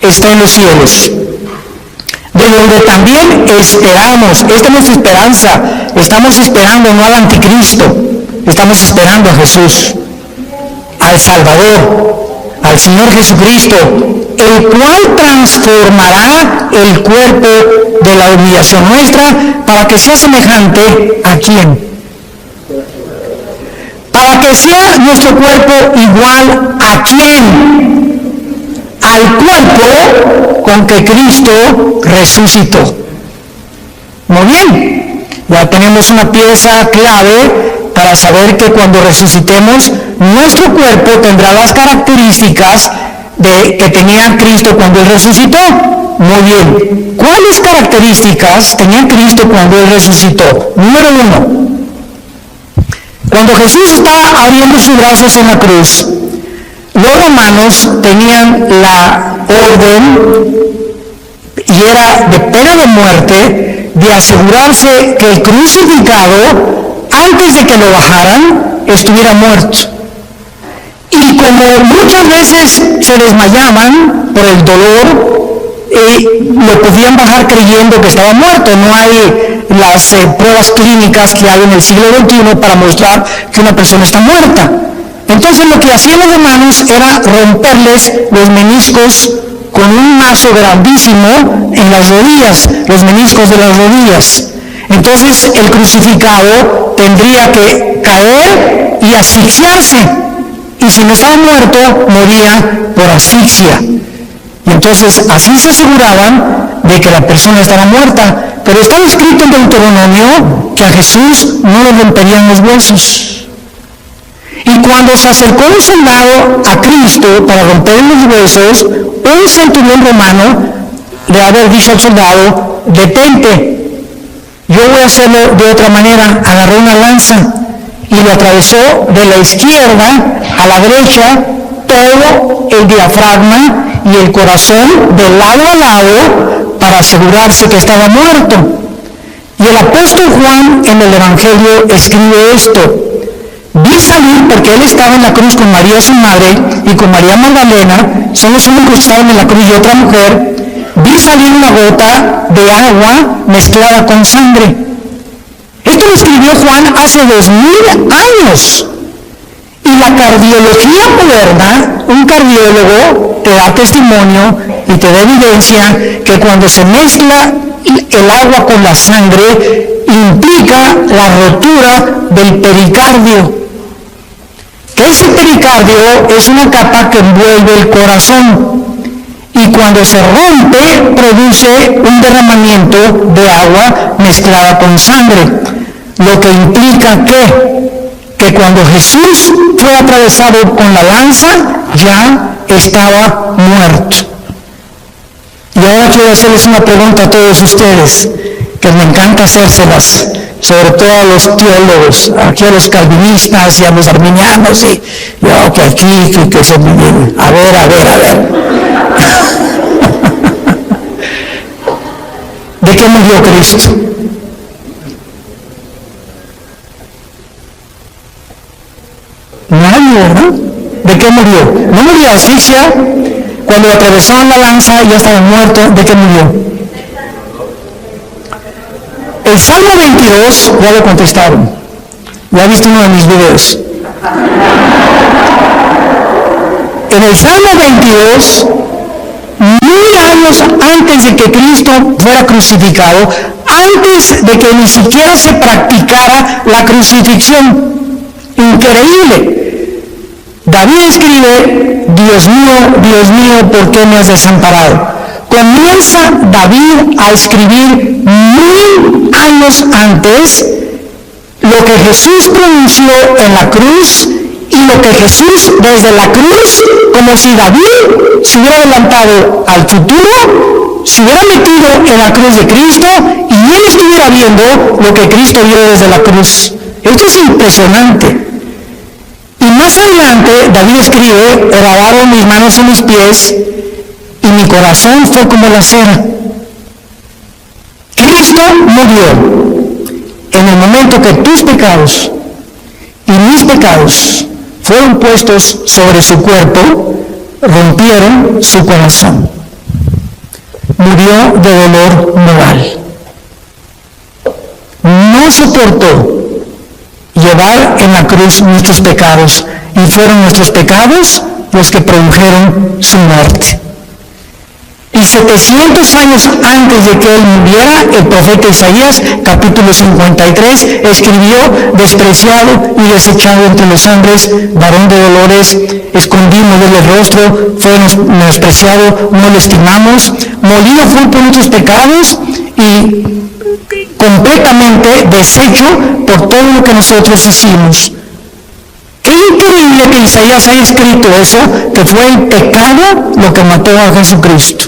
está en los cielos, de donde también esperamos. Esta es nuestra esperanza. Estamos esperando no al anticristo, estamos esperando a Jesús, al Salvador, al Señor Jesucristo, el cual transformará el cuerpo de la humillación nuestra para que sea semejante a ¿quién? Para que sea nuestro cuerpo igual a ¿quién? Al cuerpo con que Cristo resucitó. Muy bien, ya tenemos una pieza clave para saber que cuando resucitemos, nuestro cuerpo tendrá las características que tenía Cristo cuando Él resucitó. Muy bien, ¿cuáles características tenía Cristo cuando Él resucitó? Número 1, cuando Jesús estaba abriendo sus brazos en la cruz, los romanos tenían la orden, y era de pena de muerte, de asegurarse que el crucificado, antes de que lo bajaran, estuviera muerto. Y como muchas veces se desmayaban por el dolor, lo podían bajar creyendo que estaba muerto. No hay las pruebas clínicas que hay en el siglo XXI para mostrar que una persona está muerta. Entonces lo que hacían los romanos era romperles los meniscos con un mazo grandísimo en las rodillas, los meniscos de las rodillas. Entonces el crucificado tendría que caer y asfixiarse, y si no estaba muerto, moría por asfixia. Y entonces así se aseguraban de que la persona estaba muerta. Pero estaba escrito en Deuteronomio que a Jesús no le romperían los huesos. Y cuando se acercó un soldado a Cristo para romper los huesos, un centurión romano le había dicho al soldado: detente, yo voy a hacerlo de otra manera. Agarró una lanza y lo atravesó de la izquierda a la derecha todo el diafragma y el corazón de lado a lado, para asegurarse que estaba muerto. Y el apóstol Juan en el Evangelio escribe esto: vi salir, porque él estaba en la cruz con María su madre y con María Magdalena, son los únicos que estaban en la cruz y otra mujer. Vi salir una gota de agua mezclada con sangre. Esto lo escribió Juan hace 2000 años. Y la cardiología moderna, un cardiólogo te da testimonio y te da evidencia que cuando se mezcla el agua con la sangre implica la rotura del pericardio. Que ese pericardio es una capa que envuelve el corazón. Y cuando se rompe, produce un derramamiento de agua mezclada con sangre. Lo que implica que cuando Jesús fue atravesado con la lanza, ya estaba muerto. Y ahora quiero hacerles una pregunta a todos ustedes, que me encanta hacérselas, sobre todo a los teólogos, aquí a los calvinistas y a los arminianos, y yo que aquí, que se me viene. A ver. ¿De qué murió Cristo? Nadie, ¿verdad? ¿De qué murió? No murió de asfixia. Cuando atravesaban la lanza ya estaba muerto. ¿De qué murió? El Salmo 22, ya lo contestaron. Ya viste uno de mis videos. En el Salmo 22, 1000 años antes de que Cristo fuera crucificado, antes de que ni siquiera se practicara la crucifixión. Increíble. David escribe: Dios mío, ¿por qué me has desamparado? Comienza David a escribir 1000 años antes lo que Jesús pronunció en la cruz y lo que Jesús desde la cruz, como si David se hubiera adelantado al futuro, se hubiera metido en la cruz de Cristo y él estuviera viendo lo que Cristo vio desde la cruz. Esto es impresionante. Y más adelante David escribe: lavaron mis manos y mis pies y mi corazón fue como la cera. Cristo murió en el momento que tus pecados y mis pecados fueron puestos sobre su cuerpo, rompieron su corazón. Murió de dolor moral. No soportó llevar en la cruz nuestros pecados, y fueron nuestros pecados los que produjeron su muerte. Y 700 años antes de que él muriera, el profeta Isaías, capítulo 53, escribió: despreciado y desechado entre los hombres, varón de dolores, escondimos del rostro, fue menospreciado, no lo estimamos, molido fue por nuestros pecados y completamente deshecho por todo lo que nosotros hicimos. Qué increíble que Isaías haya escrito eso, que fue el pecado lo que mató a Jesucristo.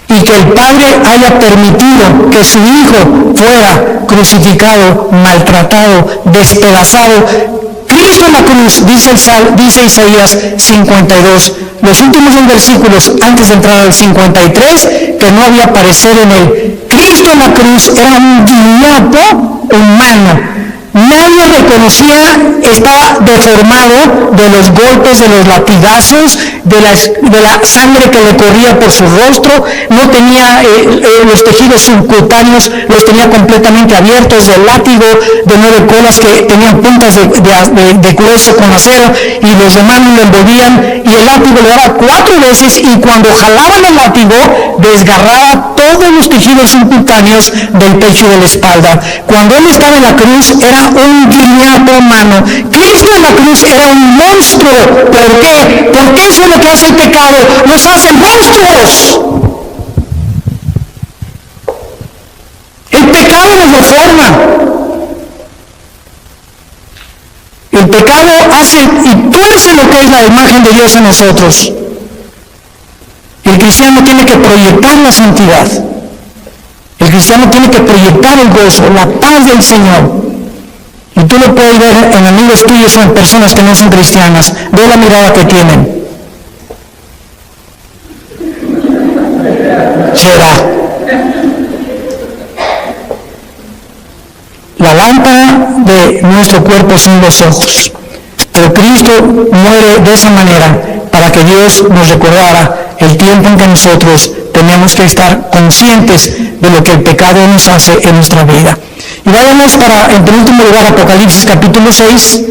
Y que el Padre haya permitido que su Hijo fuera crucificado, maltratado, despedazado. Cristo en la cruz, dice Isaías 52, los últimos 2 versículos antes de entrar al 53, que no había parecer en él. Cristo en la cruz era un guiñapo humano. Nadie reconocía, estaba deformado de los golpes, de los latigazos, de la sangre que le corría por su rostro, no tenía los tejidos subcutáneos, los tenía completamente abiertos, del látigo de 9 colas que tenían puntas de grueso con acero, y los romanos lo envolvían, y el látigo lo daba 4 veces, y cuando jalaban el látigo, desgarraba todos los tejidos subcutáneos del pecho y de la espalda. Cuando él estaba en la cruz, era un guiñapo humano. Cristo en la cruz era un monstruo. ¿Por qué? Porque eso es lo que hace el pecado, nos hace monstruos. El pecado nos deforma. El pecado hace y tuerce lo que es la imagen de Dios en nosotros. El cristiano tiene que proyectar la santidad. El cristiano tiene que proyectar el gozo, la paz del Señor. Y tú lo puedes ver en amigos tuyos o en personas que no son cristianas. Ve la mirada que tienen. Será. lámpara de nuestro cuerpo son los ojos. Pero Cristo muere de esa manera para que Dios nos recordara el tiempo en que nosotros tenemos que estar conscientes de lo que el pecado nos hace en nuestra vida. Y vayamos para, en penúltimo lugar, Apocalipsis capítulo 6.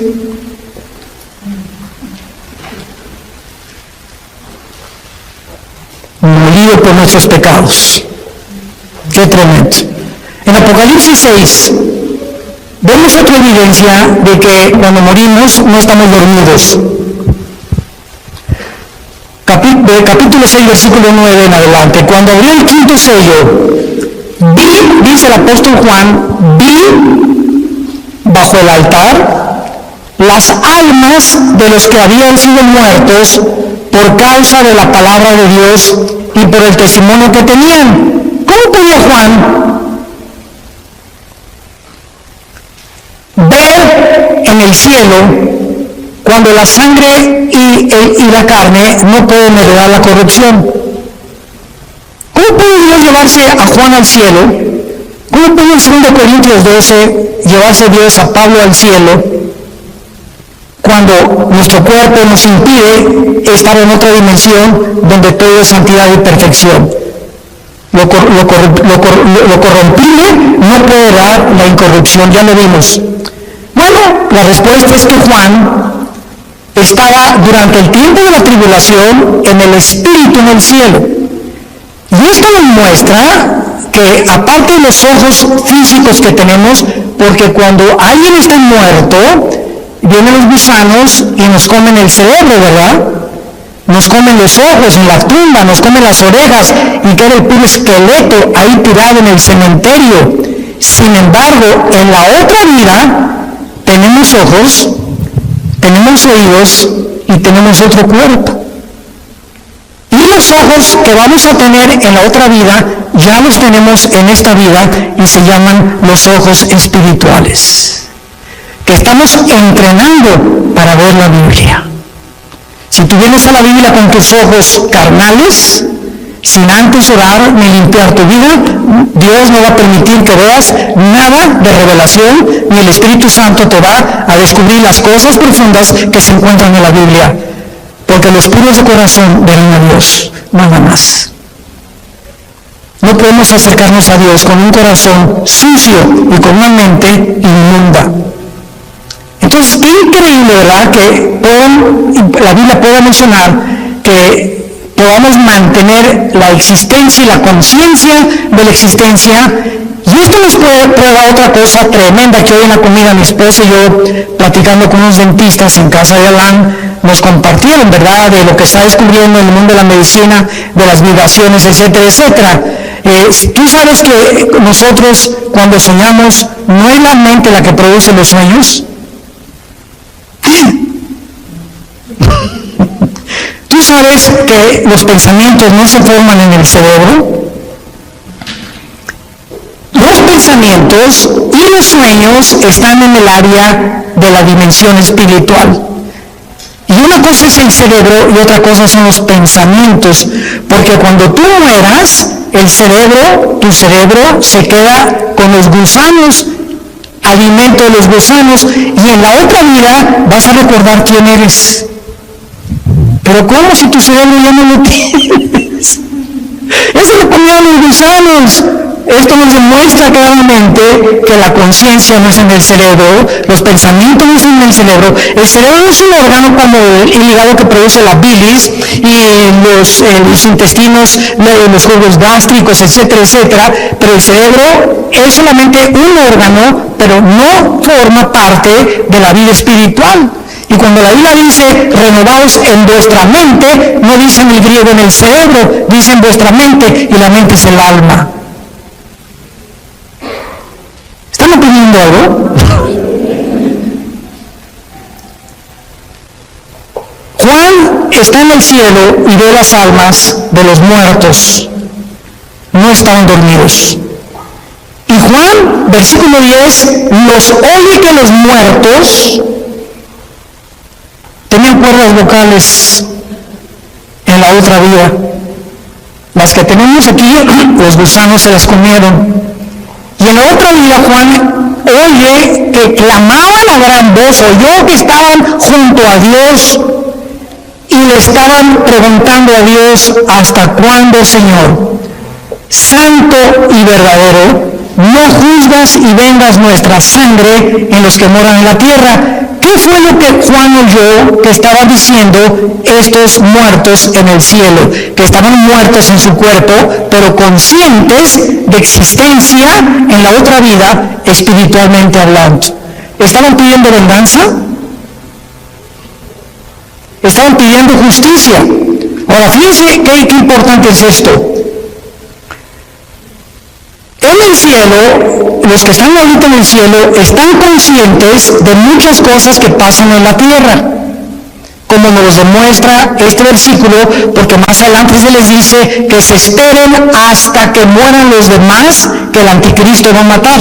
Molido por nuestros pecados. Qué tremendo. En Apocalipsis 6 vemos otra evidencia de que cuando morimos no estamos dormidos. Capítulo 6, versículo 9 en adelante. Cuando abrió el quinto sello, vi, dice el apóstol Juan, vi bajo el altar las almas de los que habían sido muertos por causa de la palabra de Dios y por el testimonio que tenían. ¿Cómo podía Juan ver en el cielo cuando la sangre y la carne no pueden heredar la corrupción? ¿Cómo puede Dios llevarse a Juan al cielo? ¿Cómo puede en 2 Corintios 12 llevarse Dios a Pablo al cielo cuando nuestro cuerpo nos impide estar en otra dimensión donde todo es santidad y perfección? Lo corrompible no puede dar la incorrupción, ya lo vimos. Bueno, la respuesta es que Juan estaba durante el tiempo de la tribulación en el Espíritu en el cielo. Y esto nos muestra que aparte de los ojos físicos que tenemos, porque cuando alguien está muerto, vienen los gusanos y nos comen el cerebro, ¿verdad? Nos comen los ojos en la tumba, nos comen las orejas y queda el puro esqueleto ahí tirado en el cementerio. Sin embargo, en la otra vida tenemos ojos, tenemos oídos y tenemos otro cuerpo. Y los ojos que vamos a tener en la otra vida, ya los tenemos en esta vida y se llaman los ojos espirituales, que estamos entrenando para ver la Biblia. Si tú vienes a la Biblia con tus ojos carnales, sin antes orar ni limpiar tu vida, Dios no va a permitir que veas nada de revelación, ni el Espíritu Santo te va a descubrir las cosas profundas que se encuentran en la Biblia. Porque los puros de corazón verán a Dios, nada más. No podemos acercarnos a Dios con un corazón sucio y con una mente inmunda. Entonces, qué increíble, ¿verdad?, que la Biblia pueda mencionar que podamos mantener la existencia y la conciencia de la existencia. Y esto nos prueba otra cosa tremenda que hoy en la comida mi esposa y yo, platicando con unos dentistas en casa de Alán, nos compartieron, ¿verdad?, de lo que está descubriendo en el mundo de la medicina, de las vibraciones, etcétera, etcétera. Tú sabes que nosotros cuando soñamos, ¿no es la mente la que produce los sueños? ¿Tú sabes que los pensamientos no se forman en el cerebro? Los pensamientos y los sueños están en el área de la dimensión espiritual. Y una cosa es el cerebro y otra cosa son los pensamientos. Porque cuando tú mueras, tu cerebro se queda con los gusanos, alimento de los gusanos, y en la otra vida vas a recordar quién eres. Pero ¿cómo si tu cerebro ya no lo tienes? Eso lo comieron los gusanos. Esto nos demuestra claramente que la conciencia no es en el cerebro, los pensamientos no son en el cerebro. El cerebro es un órgano como el hígado que produce la bilis y los intestinos, los jugos gástricos, etcétera, etcétera. Pero el cerebro es solamente un órgano, pero no forma parte de la vida espiritual. Y cuando la Biblia dice renovados en vuestra mente, no dice en el griego en el cerebro, dice en vuestra mente, y la mente es el alma. ¿Están entendiendo algo? Juan está en el cielo y ve las almas de los muertos. No estaban dormidos. Y Juan, versículo 10, los oye que los muertos tenían cuerdas vocales en la otra vida. Las que tenemos aquí, los gusanos se las comieron. Y en la otra vida Juan oye que clamaban a gran voz, oyó que estaban junto a Dios y le estaban preguntando a Dios: ¿hasta cuándo, Señor, santo y verdadero, no juzgas y vengas nuestra sangre en los que moran en la tierra? ¿Qué fue lo que Juan oyó que estaban diciendo estos muertos en el cielo? Que estaban muertos en su cuerpo, pero conscientes de existencia en la otra vida, espiritualmente hablando. ¿Estaban pidiendo venganza? Estaban pidiendo justicia. Ahora, fíjense qué importante es esto. En el cielo, los que están ahorita en el cielo están conscientes de muchas cosas que pasan en la tierra, como nos demuestra este versículo, porque más adelante se les dice que se esperen hasta que mueran los demás que el anticristo va a matar.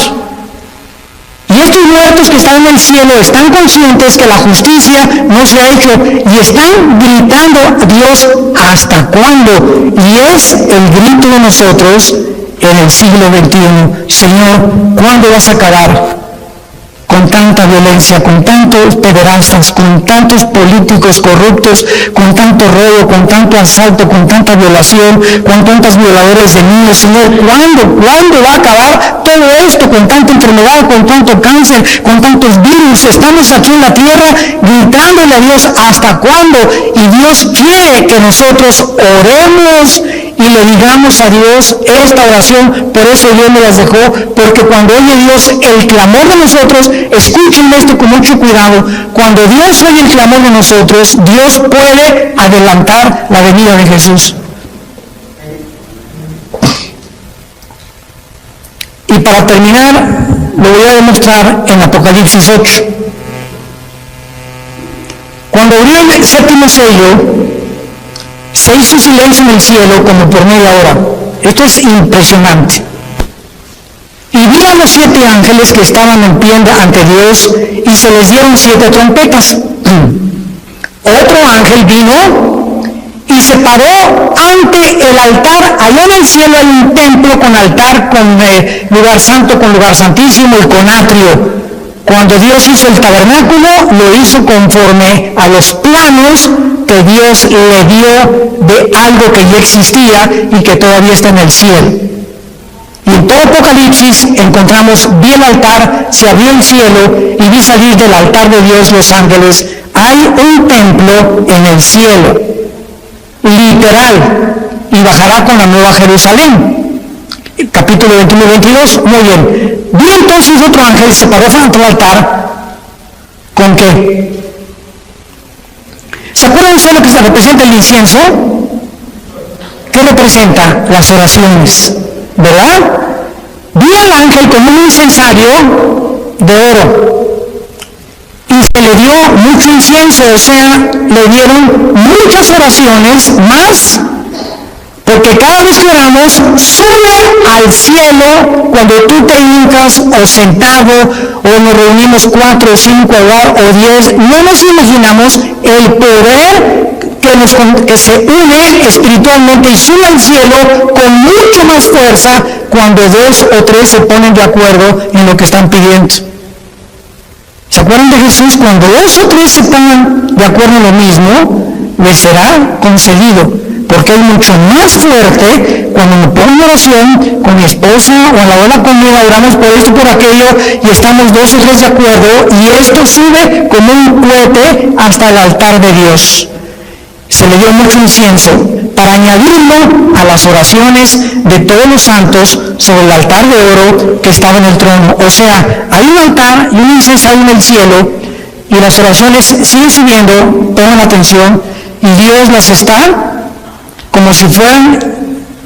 Y estos muertos que están en el cielo están conscientes que la justicia no se ha hecho y están gritando a Dios: ¿hasta cuándo? Y es el grito de nosotros en el siglo XXI: Señor, ¿cuándo vas a acabar con tanta violencia, con tantos pederastas, con tantos políticos corruptos, con tanto robo, con tanto asalto, con tanta violación, con tantos violadores de niños? Señor, ¿cuándo va a acabar todo esto, con tanta enfermedad, con tanto cáncer, con tantos virus? Estamos aquí en la tierra gritándole a Dios: ¿hasta cuándo? Y Dios quiere que nosotros oremos y le digamos a Dios esta oración. Por eso Dios me las dejó, porque cuando oye Dios el clamor de nosotros, escuchen esto con mucho cuidado, cuando Dios oye el clamor de nosotros, Dios puede adelantar la venida de Jesús. Y para terminar, lo voy a demostrar en Apocalipsis 8. Cuando abrió el séptimo sello, se hizo silencio en el cielo como por media hora. Esto es impresionante. Y vi a los 7 ángeles que estaban en pie ante Dios, y se les dieron 7 trompetas. Otro ángel vino y se paró ante el altar. Allá en el cielo hay un templo con altar, con lugar santo, con lugar santísimo y con atrio. Cuando Dios hizo el tabernáculo, lo hizo conforme a los planos que Dios le dio de algo que ya existía y que todavía está en el cielo. Y en todo Apocalipsis encontramos: vi el altar, se abrió el cielo y vi salir del altar de Dios los ángeles. Hay un templo en el cielo, literal, y bajará con la nueva Jerusalén. Capítulo 21 y 22, muy bien. Vi entonces otro ángel, se paró frente al altar. ¿Con qué? ¿Se acuerdan ustedes lo que se representa el incienso? ¿Qué representa? Las oraciones, ¿verdad? Vi al ángel con un incensario de oro y se le dio mucho incienso, o sea, le dieron muchas oraciones más, porque cada vez que oramos sube al cielo. Cuando tú te hincas o sentado o nos reunimos 4 o 5 o 10, no nos imaginamos el poder que se une espiritualmente y sube al cielo con mucho más fuerza cuando 2 o 3 se ponen de acuerdo en lo que están pidiendo. ¿Se acuerdan de Jesús? Cuando 2 o 3 se pongan de acuerdo en lo mismo, les será concedido. Porque es mucho más fuerte cuando me pongo en oración con mi esposa o a la hora comida, oramos por esto, por aquello, y estamos 2 o 3 de acuerdo, y esto sube como un cohete hasta el altar de Dios. Se le dio mucho incienso para añadirlo a las oraciones de todos los santos sobre el altar de oro que estaba en el trono. O sea, hay un altar y un incensario en el cielo, y las oraciones siguen subiendo, pongan atención, y Dios las está como si fueran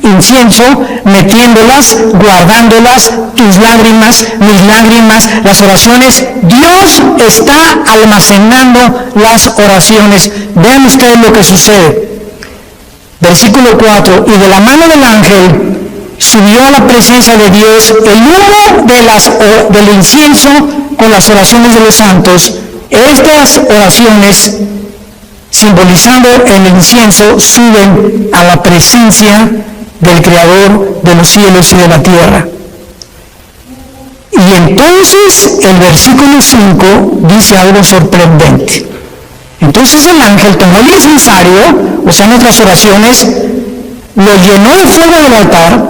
incienso, metiéndolas, guardándolas, tus lágrimas, mis lágrimas, las oraciones. Dios está almacenando las oraciones. Vean ustedes lo que sucede. Versículo 4, y de la mano del ángel subió a la presencia de Dios el humo del incienso con las oraciones de los santos. Estas oraciones, simbolizando el incienso, suben a la presencia del Creador de los cielos y de la tierra. Y entonces el versículo 5 dice algo sorprendente. Entonces el ángel tomó el incensario, o sea, nuestras oraciones, lo llenó de fuego del altar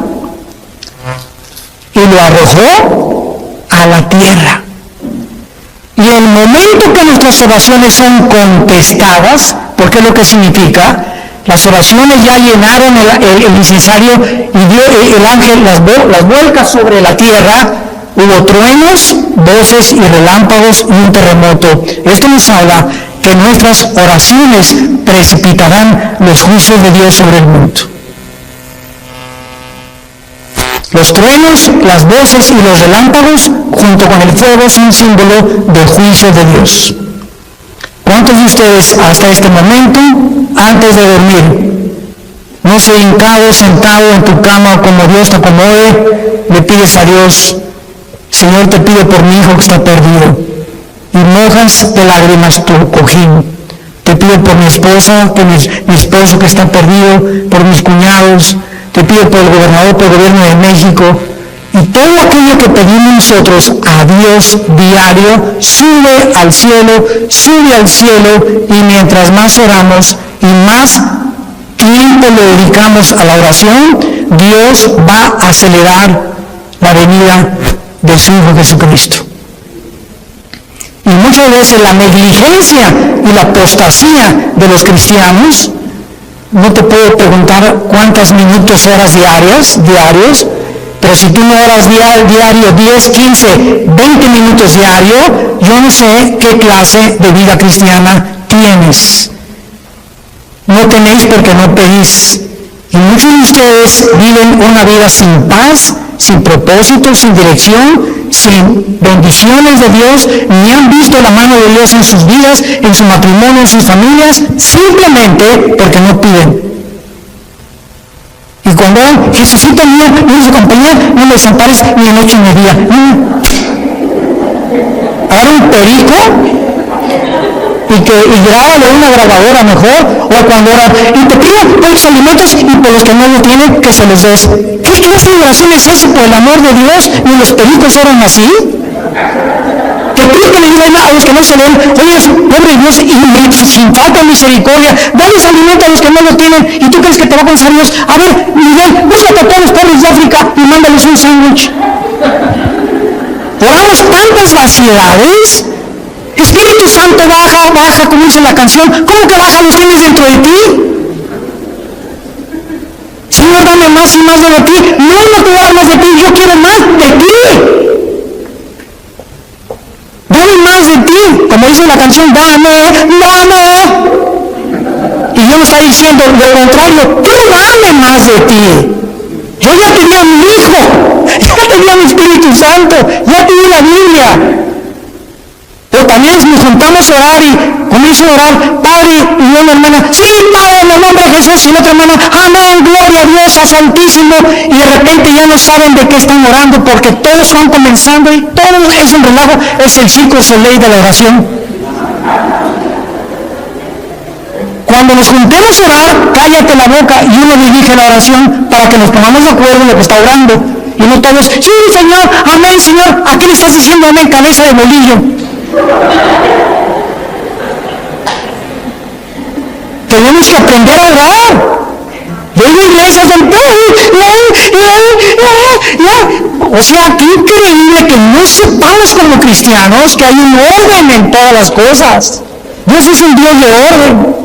y lo arrojó a la tierra. Y el momento que nuestras oraciones son contestadas, porque es lo que significa, las oraciones ya llenaron el incensario y el ángel las vuelca sobre la tierra, hubo truenos, voces y relámpagos y un terremoto. Esto nos habla que nuestras oraciones precipitarán los juicios de Dios sobre el mundo. Los truenos, las voces y los relámpagos, junto con el fuego, son símbolo del juicio de Dios. ¿Cuántos de ustedes hasta este momento, antes de dormir, no se hincado, sentado en tu cama como Dios te acomode, le pides a Dios, Señor, te pido por mi hijo que está perdido, y mojas de lágrimas tu cojín? Te pido por mi esposa, por mi esposo que está perdido, por mis cuñados, te pido por el gobernador, por el gobierno de México, y todo aquello que pedimos nosotros a Dios diario sube al cielo, y mientras más oramos y más tiempo le dedicamos a la oración, Dios va a acelerar la venida de su Hijo Jesucristo. Y muchas veces la negligencia y la apostasía de los cristianos, no te puedo preguntar cuántos minutos oras diarios, pero si tú no oras diario 10, 15, 20 minutos diario, yo no sé qué clase de vida cristiana tienes. No tenéis porque no pedís. Y muchos de ustedes viven una vida sin paz, sin propósito, sin dirección, sin bendiciones de Dios, ni han visto la mano de Dios en sus vidas, en su matrimonio, en sus familias, simplemente porque no piden. Y cuando Jesucito mío, no su compañía, no me desampares ni de noche ni de día. Agarra un perico y grábalo en una grabadora mejor, o cuando ora, y te pido por los alimentos y por los que no lo tienen, que se los des. ¿Qué clase de oración es esa, por el amor de Dios? ¿Ni los pericos oran así? Te pido que le digan a los que no se ven, oye, pobre Dios, y sin falta misericordia, dales alimento a los que no lo tienen, y tú crees que te va a conocer Dios. A ver, Miguel, búscate a todos los pobres de África y mándales un sándwich. Oramos tantas vaciedades. Espíritu Santo, baja, como dice la canción. ¿Cómo que baja? ¿Los tienes dentro de ti? Señor, dame más y más de ti. No te voy a dar más de ti, yo quiero más de ti. Dame más de ti, como dice la canción, dame. Y Dios está diciendo lo contrario, tú dame más de ti. Yo ya te di a mi Hijo, ya te di a mi Espíritu Santo, ya te di la Biblia. Pero también nos juntamos a orar y comienzo a orar, Padre, y una hermana, sí, Padre, en el nombre de Jesús, y la otra hermana, amén, gloria a Dios, a Santísimo, y de repente ya no saben de qué están orando, porque todos van comenzando y todo es un relajo, es el circo soleil de la oración. Cuando nos juntemos a orar, cállate la boca y uno dirige la oración para que nos pongamos de acuerdo en lo que está orando. Y no todos, sí, Señor, amén, Señor, ¿a qué le estás diciendo amén, cabeza de bolillo? Tenemos que aprender a orar. Yo digo iglesias del o sea, qué increíble que no sepamos como cristianos que hay un orden en todas las cosas. Dios es un Dios de orden.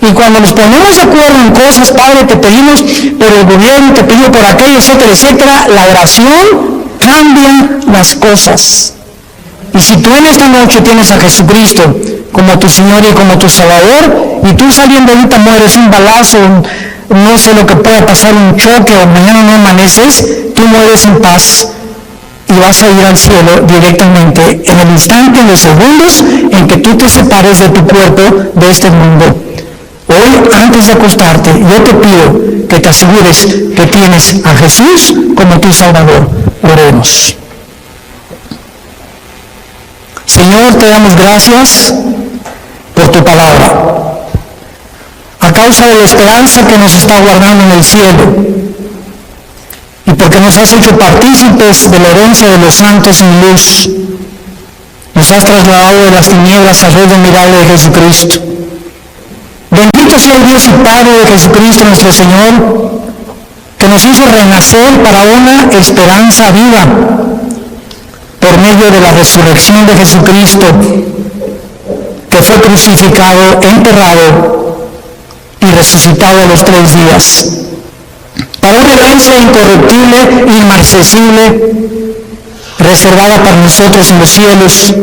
Y cuando nos ponemos de acuerdo en cosas, Padre, te pedimos por el gobierno, te pedimos por aquello, etcétera, etcétera, la oración cambia las cosas. Y si tú en esta noche tienes a Jesucristo como tu Señor y como tu Salvador, y tú saliendo ahorita mueres un balazo, no sé lo que pueda pasar, un choque, o mañana no amaneces, tú mueres en paz y vas a ir al cielo directamente en el instante, en los segundos en que tú te separes de tu cuerpo, de este mundo. Hoy, antes de acostarte, yo te pido que te asegures que tienes a Jesús como tu Salvador. Oremos. Señor, te damos gracias por tu palabra. A causa de la esperanza que nos está guardando en el cielo. Y porque nos has hecho partícipes de la herencia de los santos sin luz. Nos has trasladado de las tinieblas al reino admirable de Jesucristo. Bendito sea el Dios y Padre de Jesucristo nuestro Señor, que nos hizo renacer para una esperanza viva por medio de la resurrección de Jesucristo, que fue crucificado, enterrado y resucitado a los 3 días, para una herencia incorruptible, inmarcesible, reservada para nosotros en los cielos,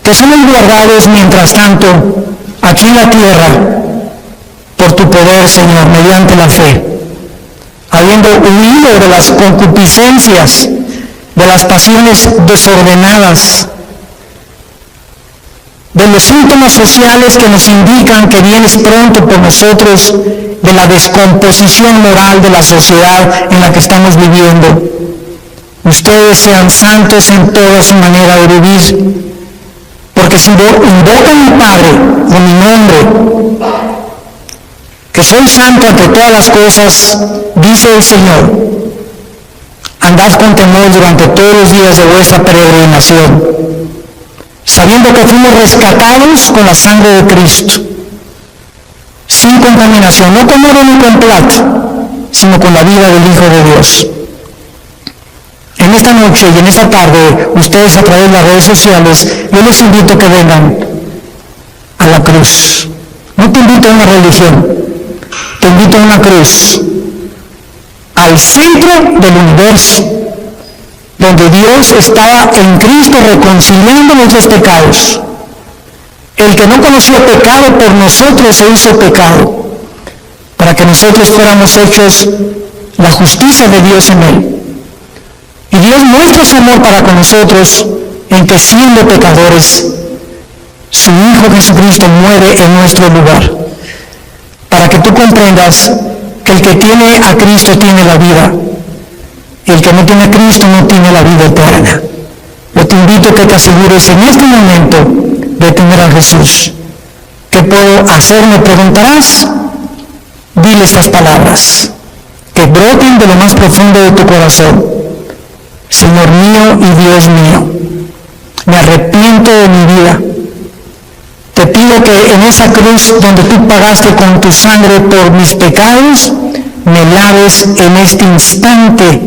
que somos guardados mientras tanto aquí en la tierra por tu poder, Señor, mediante la fe, habiendo huido de las concupiscencias, de las pasiones desordenadas, de los síntomas sociales que nos indican que vienes pronto por nosotros, de la descomposición moral de la sociedad en la que estamos viviendo. Ustedes sean santos en toda su manera de vivir, porque si invocan a mi Padre o mi nombre, que soy santo ante todas las cosas, dice el Señor, andad con temor durante todos los días de vuestra peregrinación, sabiendo que fuimos rescatados con la sangre de Cristo, sin contaminación, no con oro ni con plata, sino con la vida del Hijo de Dios. En esta noche y en esta tarde, ustedes a través de las redes sociales, yo les invito a que vengan a la cruz. No te invito a una religión, te invito a una cruz, al centro del universo, donde Dios estaba en Cristo reconciliando nuestros pecados. El que no conoció pecado por nosotros se hizo pecado, para que nosotros fuéramos hechos la justicia de Dios en Él. Y Dios muestra su amor para con nosotros en que siendo pecadores, su Hijo Jesucristo muere en nuestro lugar, para que tú comprendas que el que tiene a Cristo tiene la vida, y el que no tiene a Cristo no tiene la vida eterna. Yo te invito a que te asegures en este momento de tener a Jesús. ¿Qué puedo hacer? Me preguntarás. Dile estas palabras, que broten de lo más profundo de tu corazón. Señor mío y Dios mío, me arrepiento de mi vida. Te pido que en esa cruz donde tú pagaste con tu sangre por mis pecados, me laves en este instante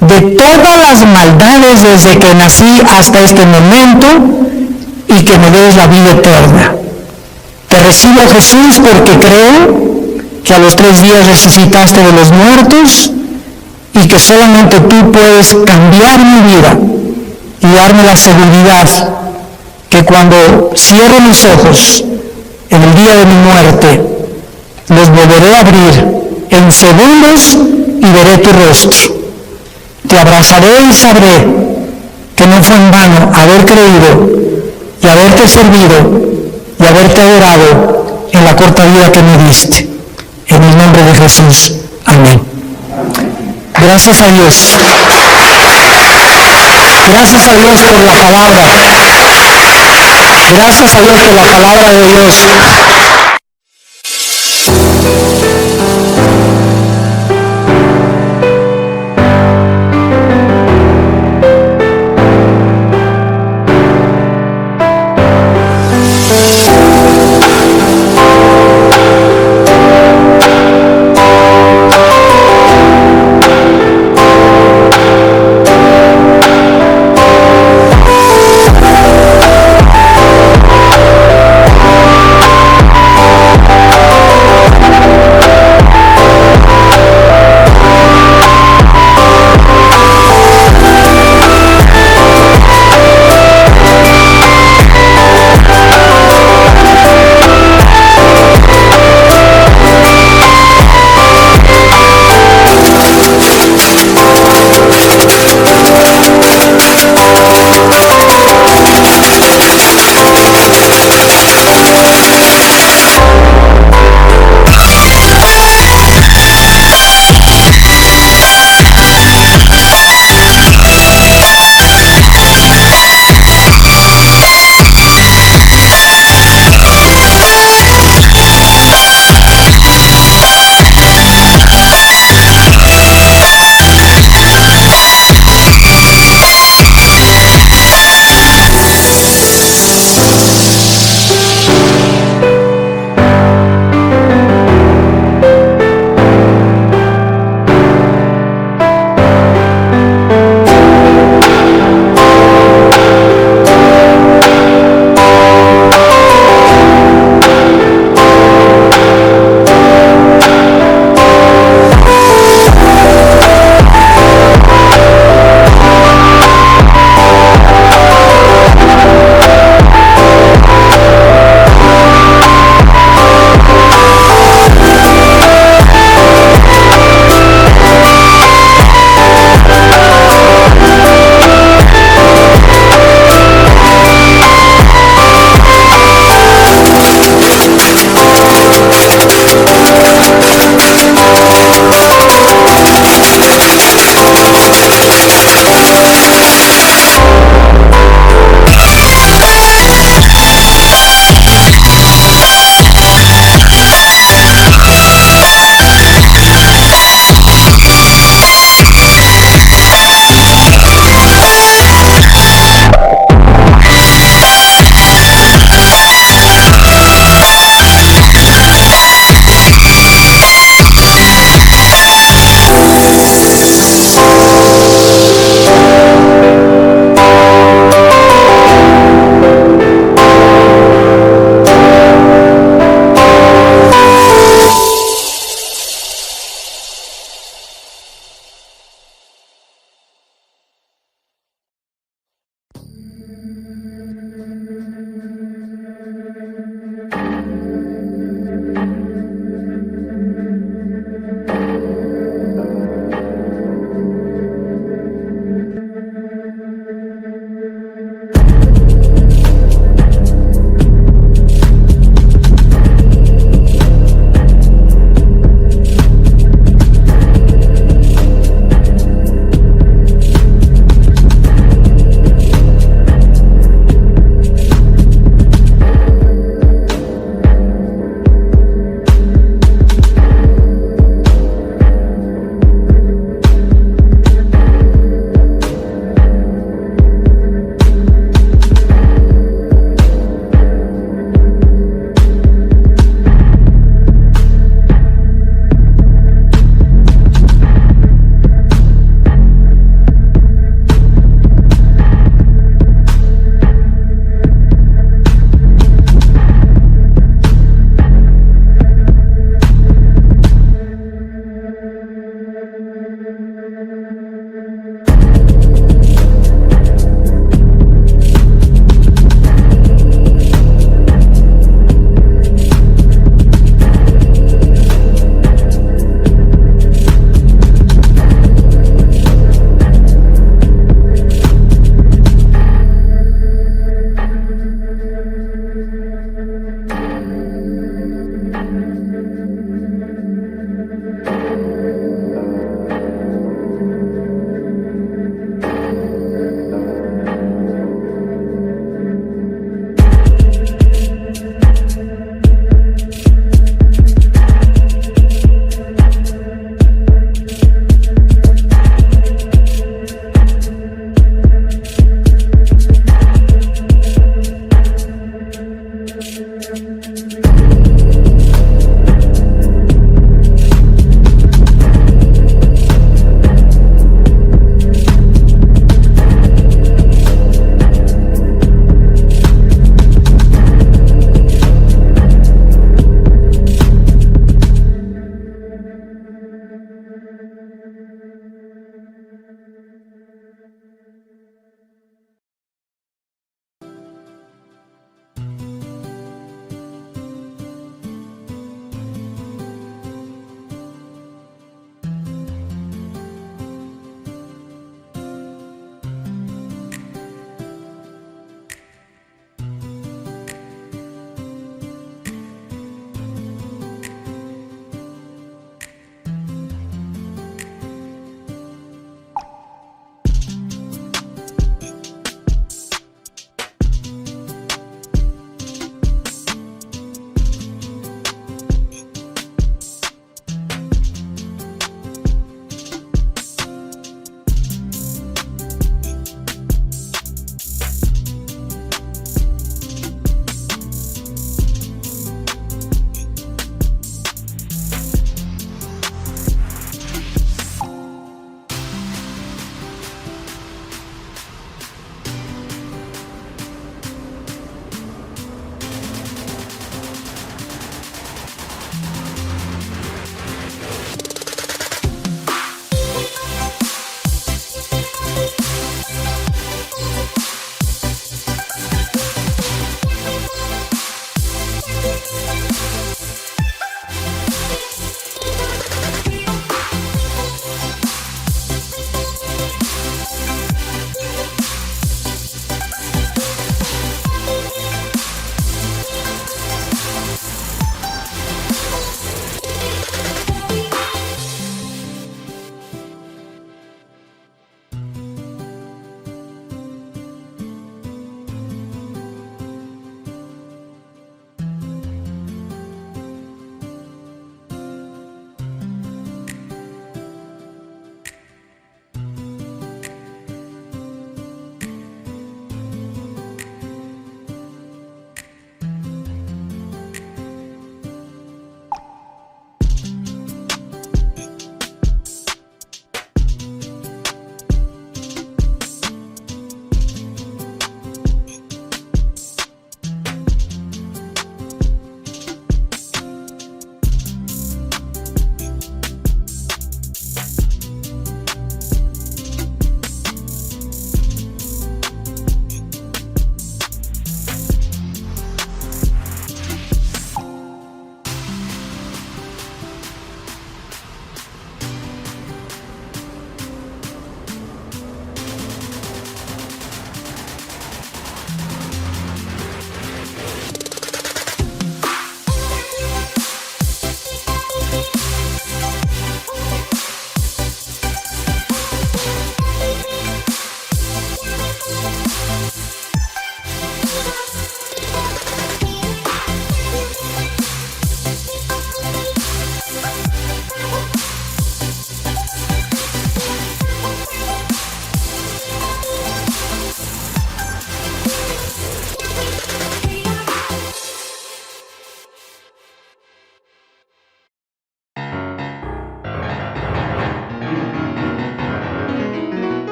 de todas las maldades desde que nací hasta este momento y que me des la vida eterna. Te recibo, Jesús, porque creo que a los 3 días resucitaste de los muertos y que solamente tú puedes cambiar mi vida y darme la seguridad que cuando cierre mis ojos en el día de mi muerte, los volveré a abrir en segundos y veré tu rostro. Te abrazaré y sabré que no fue en vano haber creído y haberte servido y haberte adorado en la corta vida que me diste. En el nombre de Jesús. Amén. Gracias a Dios. Gracias a Dios por la palabra. Gracias a Dios por la palabra de Dios.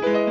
Bye.